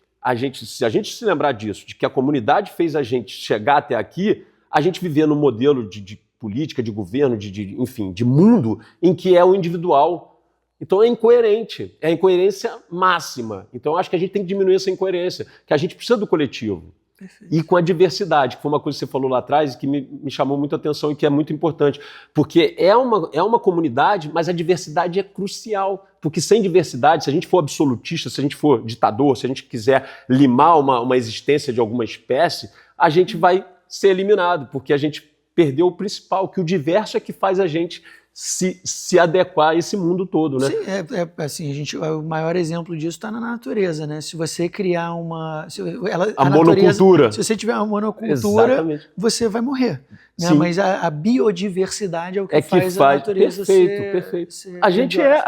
[SPEAKER 2] se a gente se lembrar disso, de que a comunidade fez a gente chegar até aqui, a gente viver num modelo de política, de governo, enfim, de mundo, em que é o individual. Então é incoerente, é a incoerência máxima. Então eu acho que a gente tem que diminuir essa incoerência, que a gente precisa do coletivo. Perfeito. E com a diversidade, que foi uma coisa que você falou lá atrás e que me chamou muito a atenção e que é muito importante. Porque é uma comunidade, mas a diversidade é crucial. Porque sem diversidade, se a gente for absolutista, se a gente for ditador, se a gente quiser limar uma existência de alguma espécie, a gente vai ser eliminado, porque a gente perdeu o principal, que o diverso é que faz a gente se adequar a esse mundo todo, né?
[SPEAKER 1] Sim, assim, o maior exemplo disso está na natureza, né? Se você criar a
[SPEAKER 2] monocultura.
[SPEAKER 1] Se você tiver uma monocultura,
[SPEAKER 2] exatamente,
[SPEAKER 1] você vai morrer. Né? Mas a biodiversidade é o que faz a natureza
[SPEAKER 2] perfeito. A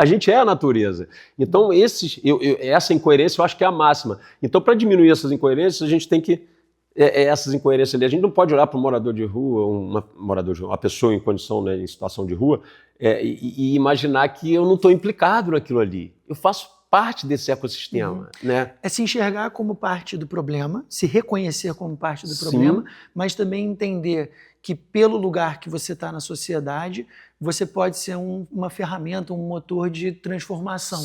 [SPEAKER 2] gente é a natureza. Então, essa incoerência eu acho que é a máxima. Então, para diminuir essas incoerências, a gente tem que essas incoerências ali. A gente não pode olhar para um morador de rua, uma pessoa em condição, né, em situação de rua, e imaginar que eu não estou implicado naquilo ali. Eu faço parte desse ecossistema. Né?
[SPEAKER 1] É se enxergar como parte do problema, se reconhecer como parte do problema, mas também entender que pelo lugar que você está na sociedade, você pode ser uma ferramenta, um motor de transformação,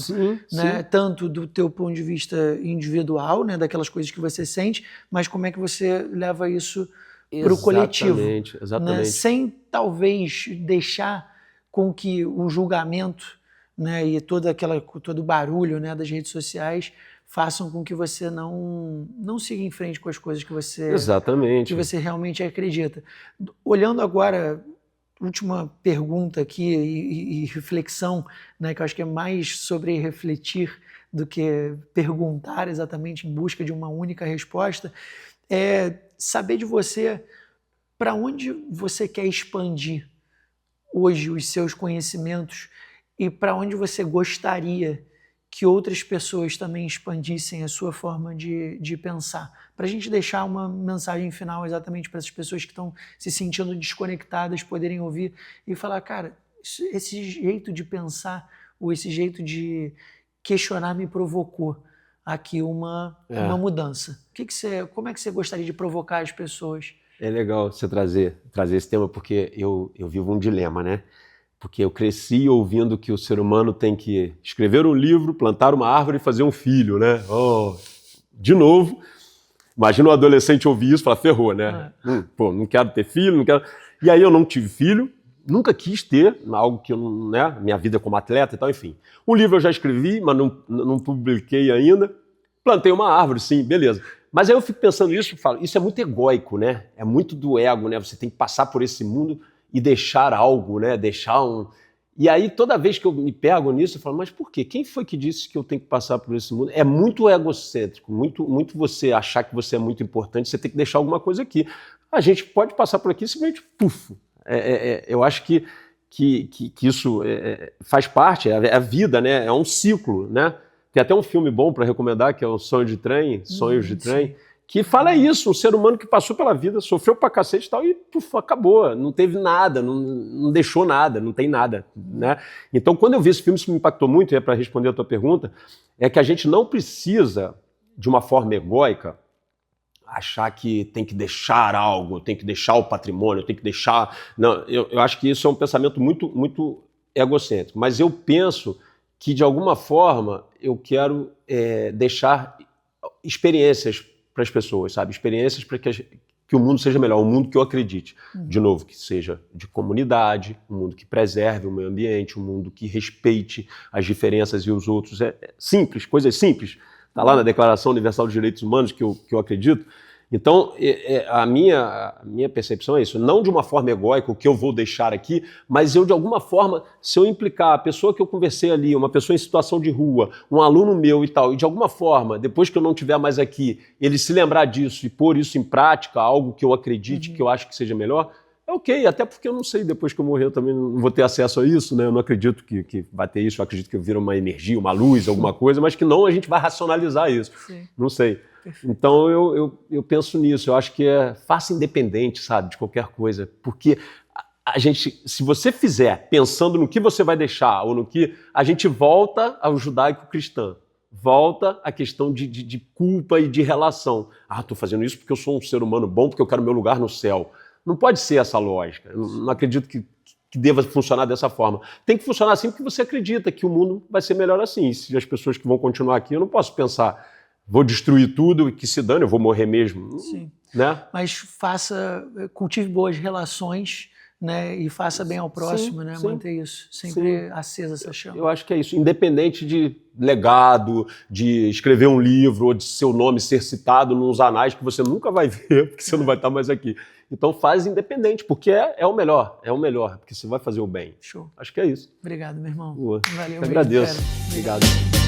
[SPEAKER 1] né? Tanto do teu ponto de vista individual, né? Daquelas coisas que você sente, mas como é que você leva isso para o coletivo.
[SPEAKER 2] Exatamente.
[SPEAKER 1] Né? Sem talvez deixar com que o julgamento, né? E todo o barulho, né? Das redes sociais façam com que você não siga em frente com as coisas que você realmente acredita. Olhando agora, última pergunta aqui e reflexão, né, que eu acho que é mais sobre refletir do que perguntar exatamente em busca de uma única resposta, é saber de você para onde você quer expandir hoje os seus conhecimentos e para onde você gostaria que outras pessoas também expandissem a sua forma de pensar. Para a gente deixar uma mensagem final exatamente para essas pessoas que estão se sentindo desconectadas, poderem ouvir e falar, cara, esse jeito de pensar ou esse jeito de questionar me provocou aqui uma mudança. Como é que você gostaria de provocar as pessoas?
[SPEAKER 2] É legal você trazer esse tema, porque eu vivo um dilema, né? Porque eu cresci ouvindo que o ser humano tem que escrever um livro, plantar uma árvore e fazer um filho, né? De novo, imagina um adolescente ouvir isso e falar, ferrou, né? Não quero ter filho, não quero... E aí eu não tive filho, nunca quis ter, algo que eu não... Né? Minha vida como atleta e tal, enfim. Um livro eu já escrevi, mas não publiquei ainda. Plantei uma árvore, sim, beleza. Mas aí eu fico pensando nisso e falo, isso é muito egóico, né? É muito do ego, né? Você tem que passar por esse mundo e deixar algo, né? E aí, toda vez que eu me pego nisso, eu falo, mas por quê? Quem foi que disse que eu tenho que passar por esse mundo? É muito egocêntrico, muito você achar que você é muito importante, você tem que deixar alguma coisa aqui. A gente pode passar por aqui e simplesmente, puf. Eu acho que isso faz parte, é a vida, né? É um ciclo, né? Tem até um filme bom para recomendar, que é o Sonhos de Trem, que fala isso, um ser humano que passou pela vida, sofreu pra cacete e tal, e puf, acabou, não teve nada, não deixou nada, não tem nada, né? Então, quando eu vi esse filme, isso me impactou muito, e é para responder a tua pergunta, é que a gente não precisa, de uma forma egóica, achar que tem que deixar algo, tem que deixar o patrimônio, tem que deixar... Não, eu acho que isso é um pensamento muito egocêntrico, mas eu penso que, de alguma forma, eu quero deixar experiências para as pessoas, sabe? Experiências para que o mundo seja melhor, um mundo que eu acredite. De novo, que seja de comunidade, um mundo que preserve o meio ambiente, um mundo que respeite as diferenças e os outros. Simples, coisas simples. Está lá na Declaração Universal dos Direitos Humanos, que eu acredito. Então, a minha percepção é isso. Não de uma forma egóica, o que eu vou deixar aqui, mas eu, de alguma forma, se eu implicar a pessoa que eu conversei ali, uma pessoa em situação de rua, um aluno meu e tal, e de alguma forma, depois que eu não estiver mais aqui, ele se lembrar disso e pôr isso em prática, algo que eu acredite, que eu acho que seja melhor, é ok, até porque eu não sei, depois que eu morrer eu também não vou ter acesso a isso, né? Eu não acredito que vai ter isso, eu acredito que vira uma energia, uma luz, alguma coisa, mas que não a gente vai racionalizar isso.
[SPEAKER 1] Sim.
[SPEAKER 2] Não sei.
[SPEAKER 1] Perfeito.
[SPEAKER 2] Então eu penso nisso, eu acho que faça independente, sabe, de qualquer coisa, porque a gente, se você fizer pensando no que você vai deixar, ou no que, a gente volta ao judaico-cristão. Volta à questão de culpa e de relação. Estou fazendo isso porque eu sou um ser humano bom, porque eu quero meu lugar no céu. Não pode ser essa lógica. Eu não acredito que deva funcionar dessa forma. Tem que funcionar assim porque você acredita que o mundo vai ser melhor assim. E se as pessoas que vão continuar aqui, eu não posso pensar, vou destruir tudo e que se dane, eu vou morrer mesmo.
[SPEAKER 1] Sim.
[SPEAKER 2] Né?
[SPEAKER 1] Mas cultive boas relações, né, e faça bem ao próximo,
[SPEAKER 2] sim,
[SPEAKER 1] né,
[SPEAKER 2] sim,
[SPEAKER 1] manter isso sempre acesa essa chama.
[SPEAKER 2] Eu acho que é isso, independente de legado, de escrever um livro ou de seu nome ser citado nos anais que você nunca vai ver, porque você não vai estar mais aqui. Então faz independente, porque é o melhor, porque você vai fazer o bem.
[SPEAKER 1] Show.
[SPEAKER 2] Acho que é isso.
[SPEAKER 1] Obrigado, meu irmão.
[SPEAKER 2] Boa.
[SPEAKER 1] Valeu.
[SPEAKER 2] Eu agradeço.
[SPEAKER 1] Cara.
[SPEAKER 2] Obrigado.